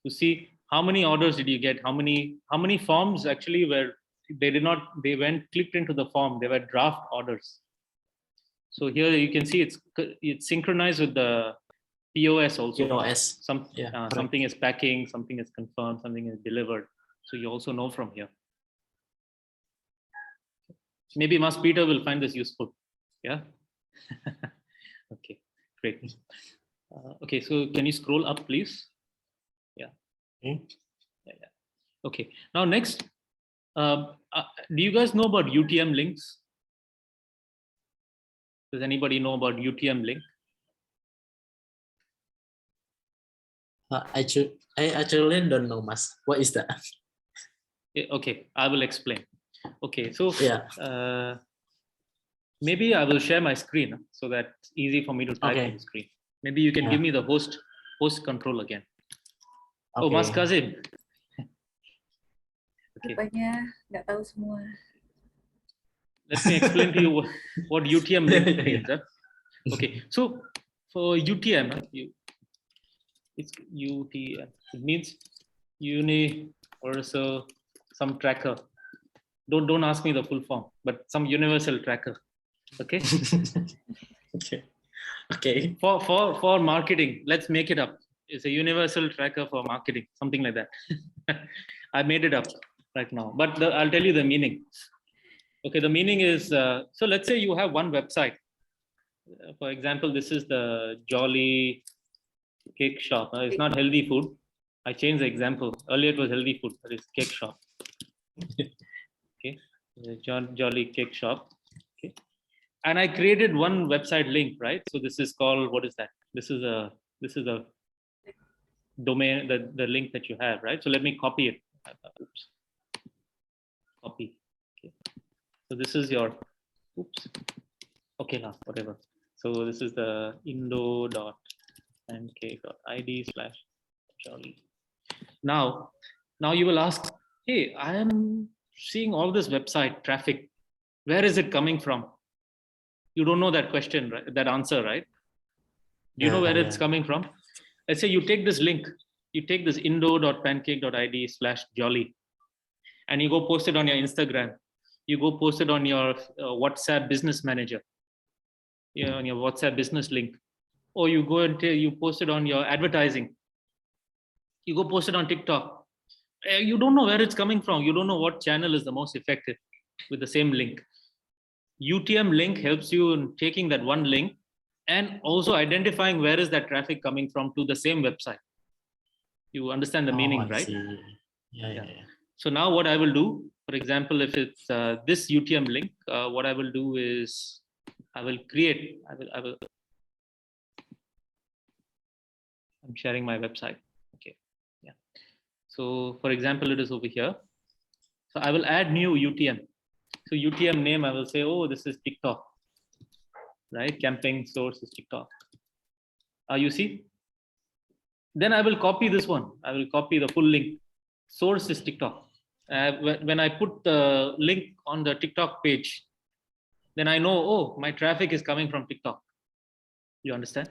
To see how many orders did you get, how many forms actually were they went clicked into the form, they were draft orders. So here you can see it's synchronized with the POS also. POS. Something is packing, something is confirmed, something is delivered. So you also know from here. Maybe Mas Peter will find this useful. Yeah. Okay, great. Okay, so can you scroll up, please? Yeah. Okay. Yeah. Okay. Now next, do you guys know about UTM links? Does anybody know about UTM link? I actually don't know, Mas. What is that? Okay, I will explain. Okay, so yeah. Maybe I will share my screen so that it's easy for me to type on the screen. Maybe you can give me the host control again. Okay. Oh, Mas Kazim. Okay. Rupanya nggak tahu semua. Let me explain to you what UTM link means. Okay, so for UTM, it's UTM. It means universal some tracker. Don't ask me the full form, but some universal tracker. Okay. Okay. For marketing, let's make it up. It's a universal tracker for marketing, something like that. I made it up right now, but I'll tell you the meaning. Okay, the meaning is, so let's say you have one website. For example, this is the Jolly Cake Shop. It's not healthy food. I changed the example. Earlier it was healthy food, but it's cake shop. Okay, Jolly Cake Shop. Okay, and I created one website link, right? So this is called, what is that? This is a domain, the link that you have, right? So let me copy it. Oops. Copy. Okay. So this is your, oops. Okay, now whatever. So this is the indo.pancake.id/jolly. Now you will ask, hey, I am seeing all this website traffic. Where is it coming from? You don't know that question, right? That answer, right? Do you know where it's coming from? Let's say you take this link, you take this indo.pancake.id/jolly, and you go post it on your Instagram. You go post it on your WhatsApp business manager. Yeah, on your WhatsApp business link, or you go and you post it on your advertising. You go post it on TikTok. You don't know where it's coming from. You don't know what channel is the most effective with the same link. UTM link helps you in taking that one link and also identifying where is that traffic coming from to the same website. You understand the meaning, right? Yeah. So now what I will do, for example, if it's this UTM link, what I will do is I will create, I'm sharing my website. Okay. Yeah. So for example, it is over here. So I will add new UTM. So UTM name, I will say, oh, this is TikTok, right? Campaign source is TikTok. You see? Then I will copy this one. I will copy the full link. Source is TikTok. When I put the link on the TikTok page, then I know, oh, my traffic is coming from TikTok. You understand?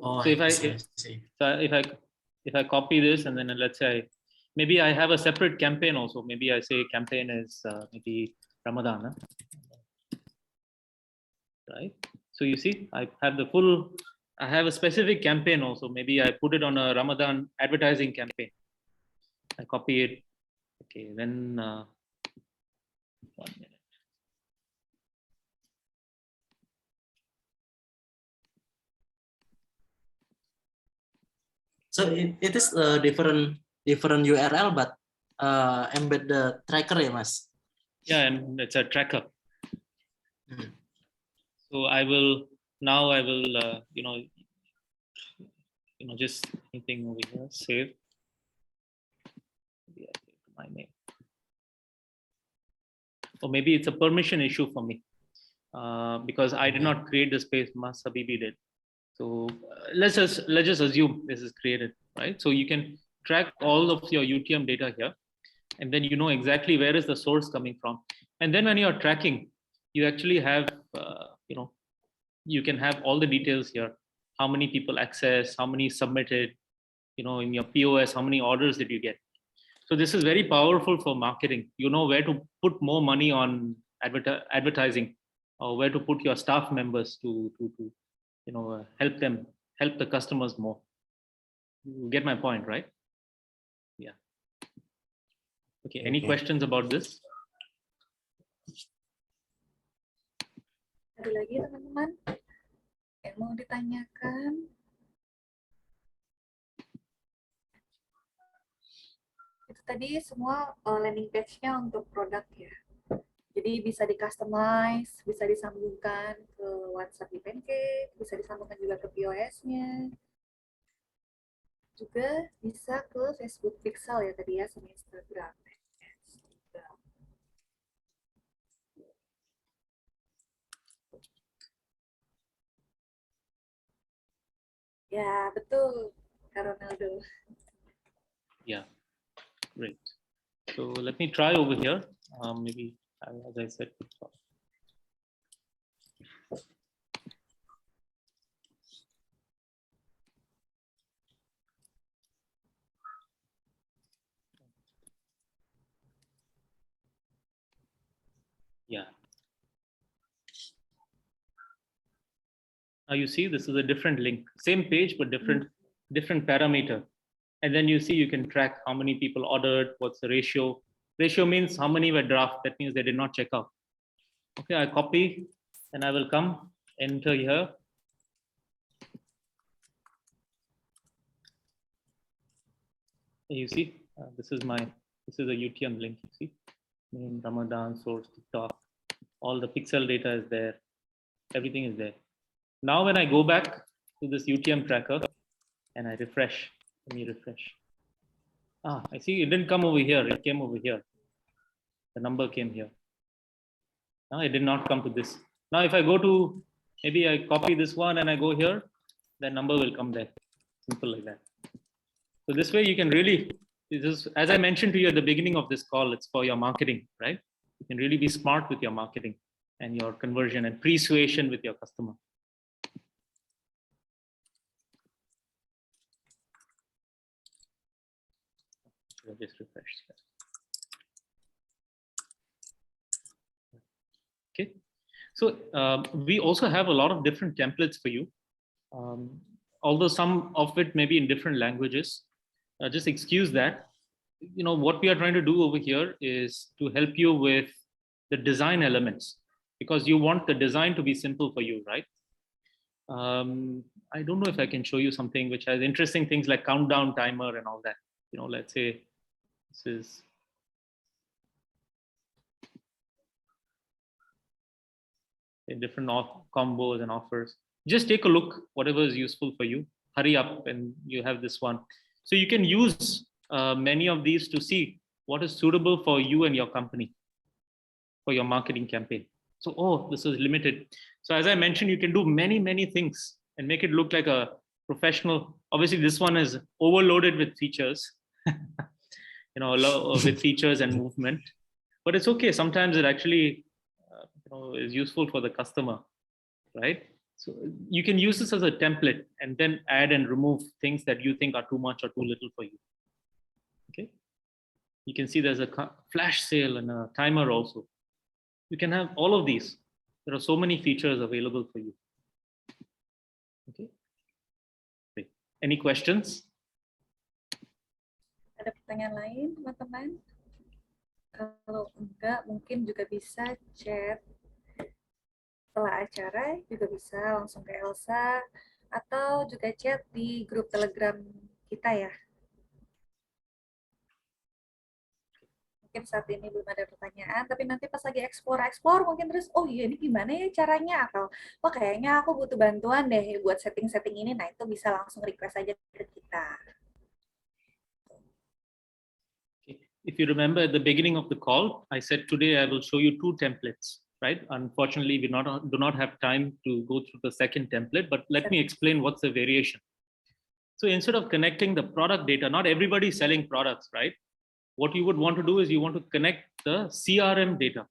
Oh, So if I I see, I see. if I copy this and then let's say maybe I have a separate campaign also. Maybe I say campaign is maybe Ramadan, huh? Right? So you see, I have a specific campaign also. Maybe I put it on a Ramadan advertising campaign. I copy it. Okay, then 1 minute. So it is a different URL, but embed the tracker, ya, Mas? Yeah, and it's a tracker. Hmm. So I will just anything over here, save. Maybe I take my name. Or maybe it's a permission issue for me because I did not create the space. Mas Habibi did. So let's just assume this is created, right? So you can track all of your UTM data here, and then you know exactly where is the source coming from. And then when you're tracking, you actually have you can have all the details here. How many people access, how many submitted, in your POS, how many orders did you get? So this is very powerful for marketing. You know where to put more money on advertising, or where to put your staff members to help the customers more. You get my point, right? Yeah. Okay. Any questions about this? Ada lagi teman-teman yang mau ditanyakan? Itu tadi semua landing page-nya untuk produk ya. Jadi bisa di-customize, bisa disambungkan ke WhatsApp di Pancake, bisa disambungkan juga ke POS-nya. Juga bisa ke Facebook Pixel ya tadi ya, sama Instagram. Ya, betul, Kak Ronaldo. Yeah, great. So let me try over here. Maybe, as I said before. Yeah. Now you see this is a different link, same page but different parameter. And then you see you can track how many people ordered, what's the ratio. Ratio means how many were draft. That means they did not check out. Okay, I copy and I will come enter here. You see, this is a UTM link. You see, name, Ramadan, source, TikTok, all the pixel data is there. Everything is there. Now, when I go back to this UTM tracker and I refresh, let me refresh. I see it didn't come over here. It came over here. The number came here. Now it did not come to this. Now, if I go to, maybe I copy this one and I go here, that number will come there. Simple like that. So this way you can really, as I mentioned to you at the beginning of this call, it's for your marketing, right? You can really be smart with your marketing and your conversion and persuasion with your customer. I'll just refresh. Okay. So we also have a lot of different templates for you. Although some of it may be in different languages, just excuse that. What we are trying to do over here is to help you with the design elements, because you want the design to be simple for you, right? I don't know if I can show you something which has interesting things like countdown timer and all that. Let's say this is different combos and offers. Just take a look, whatever is useful for you. Hurry up, and you have this one. So you can use many of these to see what is suitable for you and your company. for your marketing campaign. So, oh, this is limited. So as I mentioned, you can do many, many things and make it look like a professional. Obviously, this one is overloaded with features, with features and movement. But it's okay. Sometimes it actually is useful for the customer, right? So you can use this as a template and then add and remove things that you think are too much or too little for you. Okay. You can see there's a flash sale and a timer also. You can have all of these. There are so many features available for you. Okay. Great. Any questions? Ada pertanyaan lain, teman-teman? Kalau enggak, mungkin juga bisa chat setelah acara, juga bisa langsung ke Elsa, atau juga chat di grup Telegram kita ya. Mungkin saat ini belum ada pertanyaan, tapi nanti pas lagi explore mungkin terus, oh iya ini gimana ya caranya, atau oh kayaknya aku butuh bantuan deh buat setting-setting ini, nah itu bisa langsung request aja ke kita. If you remember at the beginning of the call, I said today I will show you 2 templates, right? Unfortunately, we do not have time to go through the second template, but let me explain what's the variation. So instead of connecting the product data, not everybody is selling products, right? What you would want to do is you want to connect the CRM data.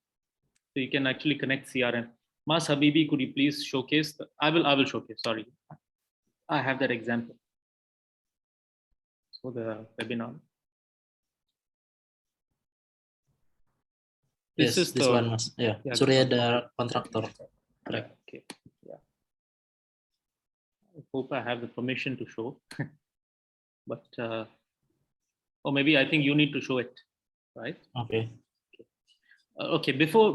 So you can actually connect CRM. Mas Habibi, could you please showcase? I will showcase, sorry. I have that example. So the webinar. This one, Mas. Yeah. Surya the contractor. Correct. Okay. Yeah. I hope I have the permission to show. But or maybe I think you need to show it, right? Okay. Okay. Before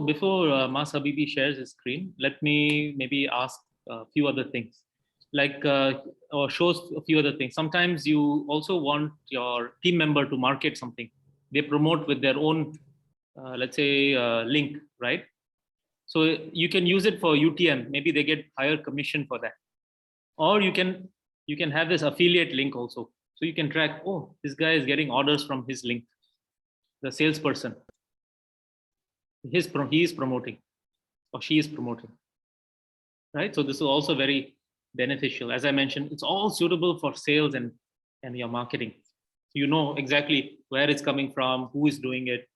Mas Habibi shares his screen, let me maybe ask a few other things, like or shows a few other things. Sometimes you also want your team member to market something. They promote with their own, let's say, link, right? So you can use it for UTM. Maybe they get higher commission for that, or you can have this affiliate link also. So you can track, oh, this guy is getting orders from his link. The salesperson, he is promoting, or she is promoting, right? So this is also very beneficial. As I mentioned, it's all suitable for sales and your marketing. You know exactly where it's coming from, who is doing it,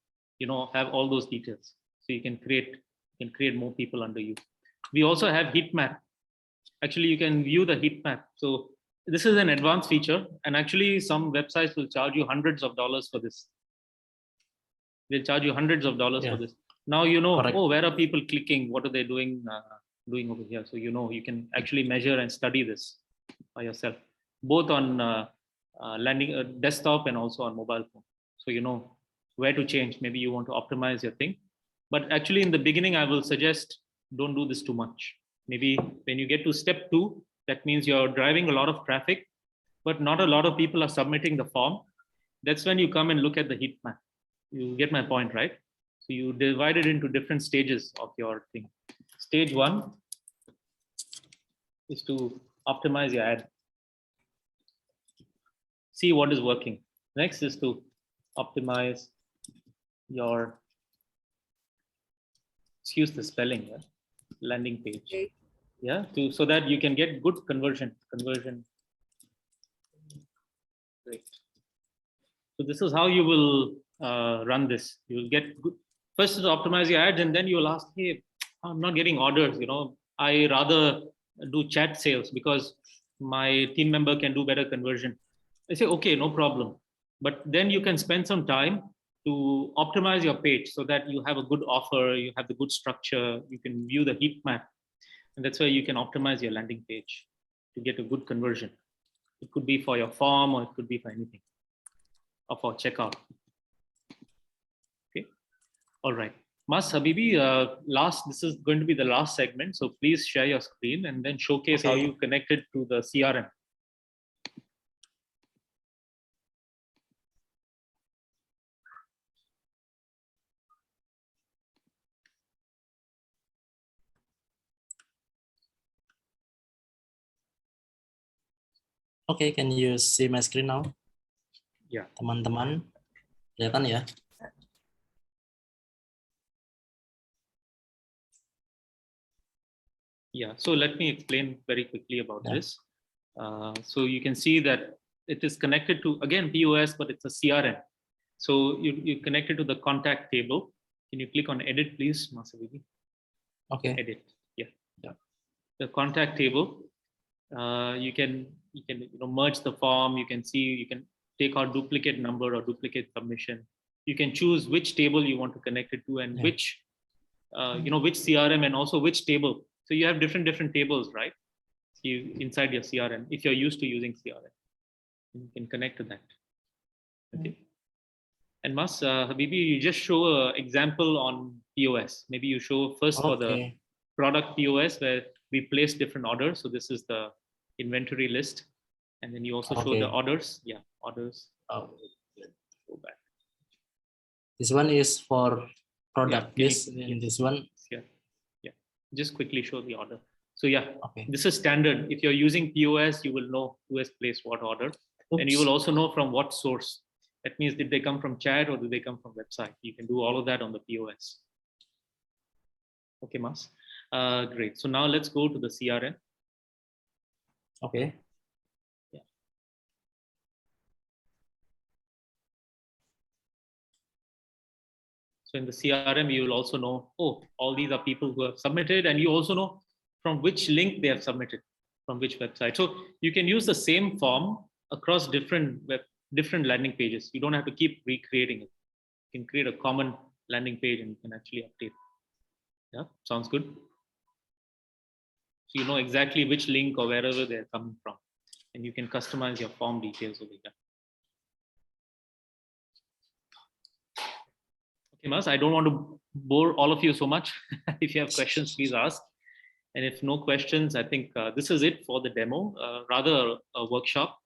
have all those details. So you can create more people under you. We also have heat map. Actually, you can view the heat map. So this is an advanced feature, and actually some websites will charge you hundreds of dollars for this. They'll charge you hundreds of dollars for this. Now correct. Oh, where are people clicking? What are they doing over here? So you can actually measure and study this by yourself, both on landing desktop and also on mobile phone. So where to change. Maybe you want to optimize your thing. But actually, in the beginning, I will suggest don't do this too much. Maybe when you get to step 2, that means you're driving a lot of traffic, but not a lot of people are submitting the form. That's when you come and look at the heat map. You get my point, right? So you divide it into different stages of your thing. Stage 1 is to optimize your ad. See what is working. Next is to optimize your, excuse the spelling, yeah? Landing page. Okay. Yeah, so that you can get good conversion. Great. So this is how you will run this. You will get good. First is optimize your ads, and then you will ask, hey, I'm not getting orders. I rather do chat sales because my team member can do better conversion. I say, okay, no problem. But then you can spend some time to optimize your page so that you have a good offer, you have the good structure, you can view the heat map. And that's where you can optimize your landing page to get a good conversion. It could be for your form, or it could be for anything, or for checkout. Okay. All right. Mas Habibi, this is going to be the last segment. So please share your screen and then showcase how you connected to the CRM. Okay, can you see my screen now? Yeah. Teman-teman, kelihatan ya? Yeah, so let me explain very quickly about Yeah. this. So you can see that it is connected to, again, POS, but it's a CRM. So you connect it to the contact table. Can you click on edit, please, Masavivi? Okay. Edit, yeah. Yeah. The contact table, you can merge the form. You can see, you can take out duplicate number or duplicate submission. You can choose which table you want to connect it to and Yeah. which which CRM and also which table. So you have different tables, right? Inside your CRM, if you're used to using CRM, you can connect to that. Okay. And Habibi, you just show an example on POS. Maybe you show first for the product POS where we place different orders. So this is the inventory list. And then you also show the orders. Yeah, orders. Oh. Go back. This one is for product. Yeah, this one. Yeah. Yeah. Just quickly show the order. So yeah, Okay. this is standard. If you're using POS, you will know who has placed what order. Oops. And you will also know from what source. That means, did they come from chat or did they come from website? You can do all of that on the POS. Okay, Mas. Great. So now let's go to the CRM. Okay. Yeah. So in the CRM, you will also know, oh, all these are people who have submitted, and you also know from which link they have submitted, from which website. So you can use the same form across different landing pages. You don't have to keep recreating it. You can create a common landing page and you can actually update. Yeah, sounds good. So you know exactly which link or wherever they're coming from, and you can customize your form details over here. Okay, Mas, I don't want to bore all of you so much. If you have questions, please ask. And if no questions, I think this is it for the demo, rather a workshop,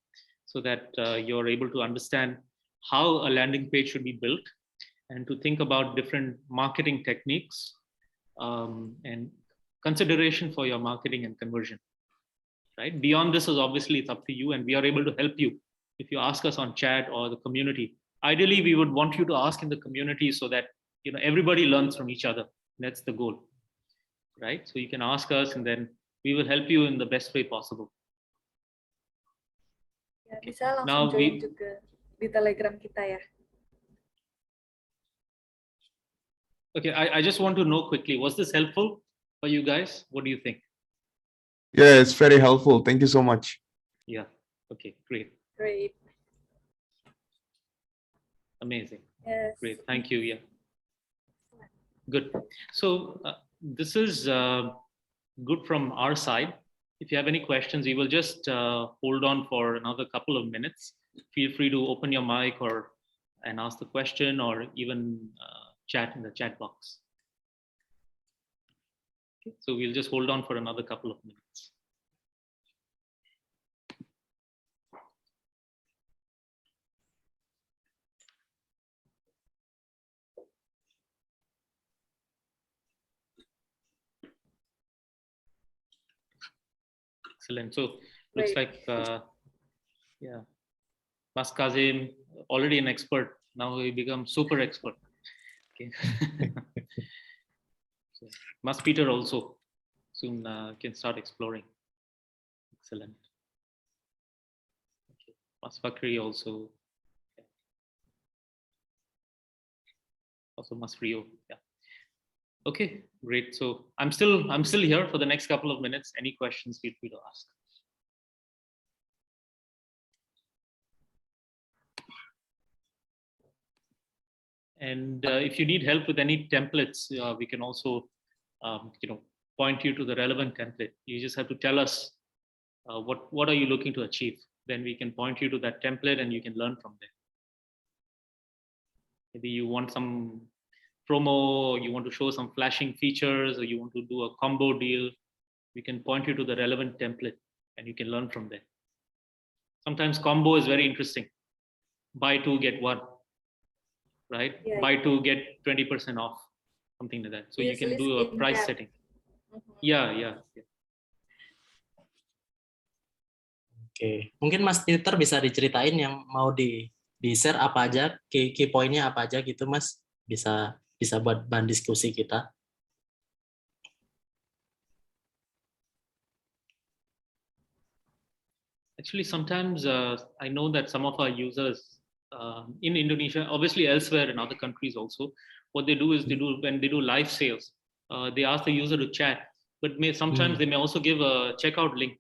so that you're able to understand how a landing page should be built and to think about different marketing techniques and consideration for your marketing and conversion. Right? Beyond this is obviously it's up to you, and we are able to help you if you ask us on chat or the community. Ideally, we would want you to ask in the community so that everybody learns from each other. That's the goal, right? So you can ask us, and then we will help you in the best way possible. Ya, bisa langsung join juga di Telegram kita ya. Okay, I just want to know quickly, was this helpful for you guys? What do you think? Yeah, it's very helpful. Thank you so much. Yeah. Okay, great. Great. Amazing. Yes. Great. Thank you. Yeah. Good. So this is good from our side. If you have any questions, we will just hold on for another couple of minutes. Feel free to open your mic and ask the question, or even chat in the chat box. Okay. So we'll just hold on for another couple of minutes. Excellent. So looks like, yeah, Mas Kazim, already an expert. Now he becomes super expert. Okay. So, Mas Peter also soon can start exploring. Excellent. Okay. Mas Fakri also. Yeah. Also Mas Rio. Yeah. Okay, great. So I'm still here for the next couple of minutes. Any questions, feel free to ask. And if you need help with any templates, we can also, point you to the relevant template. You just have to tell us what are you looking to achieve. Then we can point you to that template, and you can learn from there. Maybe you want some promo, or you want to show some flashing features, or you want to do a combo deal. We can point you to the relevant template, and you can learn from there. Sometimes combo is very interesting. Buy two, get one. Right? Yeah. Buy two, get 20% off, something like that. So you can do a price setting. Yeah. Oke, mungkin Mas Peter bisa diceritain yang mau di share apa aja, key point-nya apa aja gitu, Mas. Bisa buat bahan diskusi kita. Actually, sometimes I know that some of our users in Indonesia, obviously elsewhere in other countries also, what they do is when they do live sales, they ask the user to chat, but sometimes they may also give a checkout link.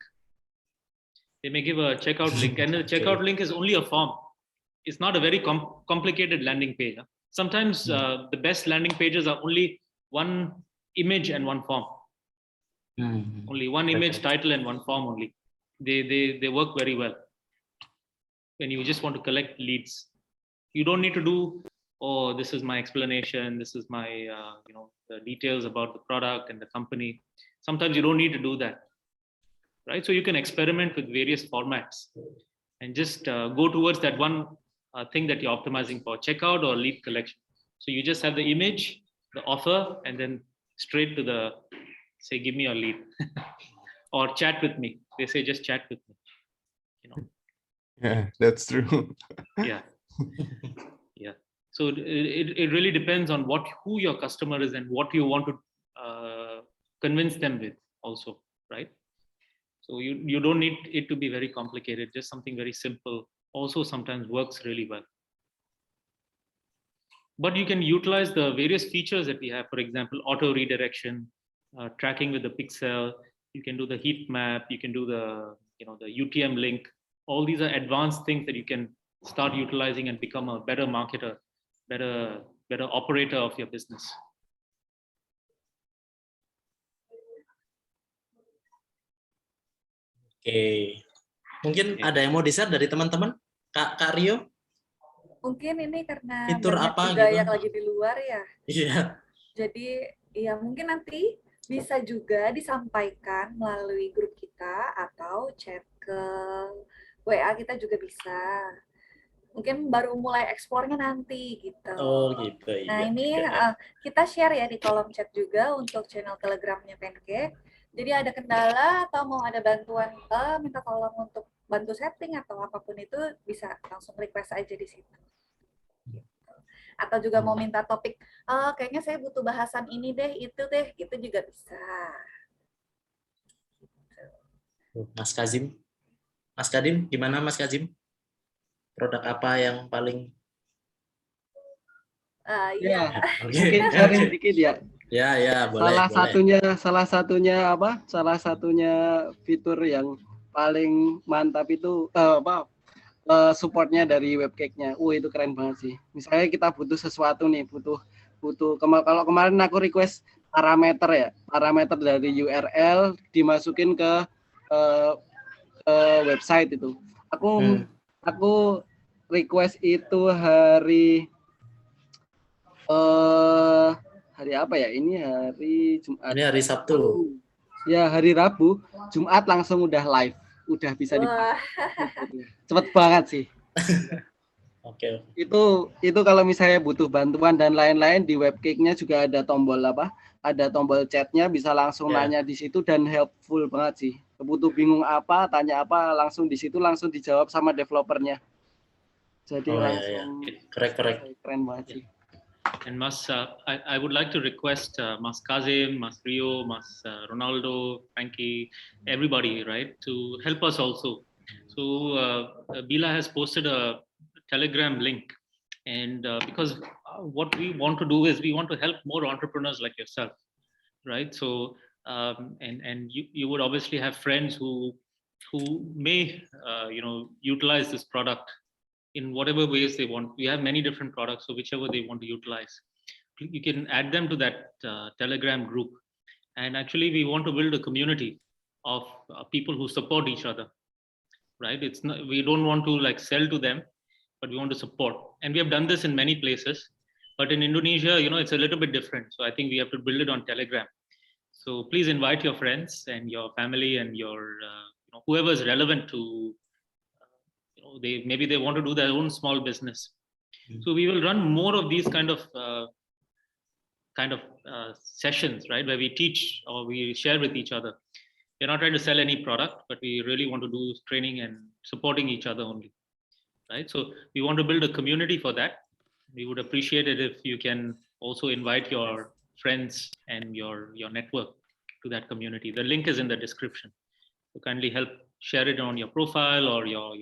They may give a checkout link, and the checkout link is only a form. It's not a very complicated landing page. Sometimes the best landing pages are only one image and one form. Only one image, title, and one form only. They work very well when you just want to collect leads. You don't need to do, oh, this is my explanation, this is my the details about the product and the company. Sometimes you don't need to do that, right? So you can experiment with various formats and just go towards that one thing that you're optimizing for, checkout or lead collection. So you just have the image, the offer, and then straight to the, say, give me your lead or chat with me. They say just chat with me. Yeah, that's true. Yeah. Yeah. So it really depends on who your customer is and what you want to convince them with also, right? So you don't need it to be very complicated. Just something very simple also sometimes works really well. But you can utilize the various features that we have. For example, auto redirection, tracking with the pixel. You can do the heat map. You can do the the UTM link. All these are advanced things that you can start utilizing and become a better marketer, better operator of your business. Oke, mungkin ada yang mau di-share dari teman-teman, Kak Rio? Mungkin ini karena Fitur banyak apa juga gitu? yang lagi di luar ya. Iya. Jadi ya mungkin nanti bisa juga disampaikan melalui grup kita atau chat ke WA kita juga bisa. Mungkin baru mulai eksplornya nanti gitu. Oh gitu. Nah Iya. ini kita share ya di kolom chat juga untuk channel Telegramnya Pancake. Jadi ada kendala atau mau ada bantuan, minta tolong untuk bantu setting atau apapun itu bisa langsung request aja di situ. Atau juga mau minta topik, kayaknya saya butuh bahasan ini deh, itu juga bisa. Mas Kazim, Mas Kadim, gimana Mas Kazim? Produk apa yang paling? Iya. Mungkin sharing sedikit ya. Ya, boleh. Salah satunya fitur yang paling mantap itu supportnya dari webcake-nya. Itu keren banget sih. Misalnya kita butuh sesuatu nih, kalau kemarin aku request parameter dari URL dimasukin ke website itu. Aku request itu hari apa ya? Ini hari Jumat. Ini hari Sabtu. Ya, hari Rabu, Jumat langsung udah live, udah bisa dipakai. Cepet banget sih. Oke. Itu kalau misalnya butuh bantuan dan lain-lain, di webcake-nya juga ada tombol ada tombol chat-nya, bisa langsung nanya di situ dan helpful banget sih. Butuh bingung apa, tanya apa, langsung di situ langsung dijawab sama developernya. Jadi langsung keren banget sih. And Mas, I would like to request Mas Kazim, Mas Rio, Mas Ronaldo, Frankie, everybody, right, to help us also. So Bila has posted a Telegram link, and because what we want to do is we want to help more entrepreneurs like yourself, right? So and you would obviously have friends who may utilize this product in whatever ways they want. We have many different products, so whichever they want to utilize, you can add them to that Telegram group. And actually, we want to build a community of people who support each other, right? It's not, we don't want to like sell to them, but we want to support. And we have done this in many places, but in Indonesia, it's a little bit different. So I think we have to build it on Telegram. So please invite your friends and your family and your whoever is relevant to. Maybe they want to do their own small business. So we will run more of these kind of sessions, right, where we teach or we share with each other. We're not trying to sell any product, but we really want to do training and supporting each other only, right? So we want to build a community for that. We would appreciate it if you can also invite your friends and your network to that community. The link is in the description. So kindly help share it on your profile or your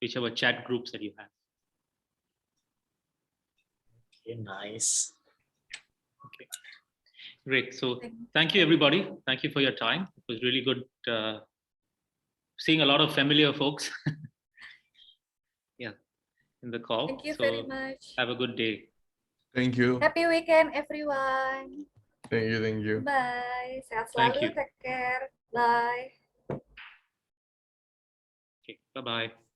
whichever chat groups that you have. Okay, nice. Okay, great. So thank you, everybody. Thank you for your time. It was really good seeing a lot of familiar folks. Yeah, in the call. Thank you So very much. have a good day. Thank you. Happy weekend, everyone. Thank you. Thank you. Bye. Sehat Thank selalu. you. Take care. Bye. Okay, bye-bye.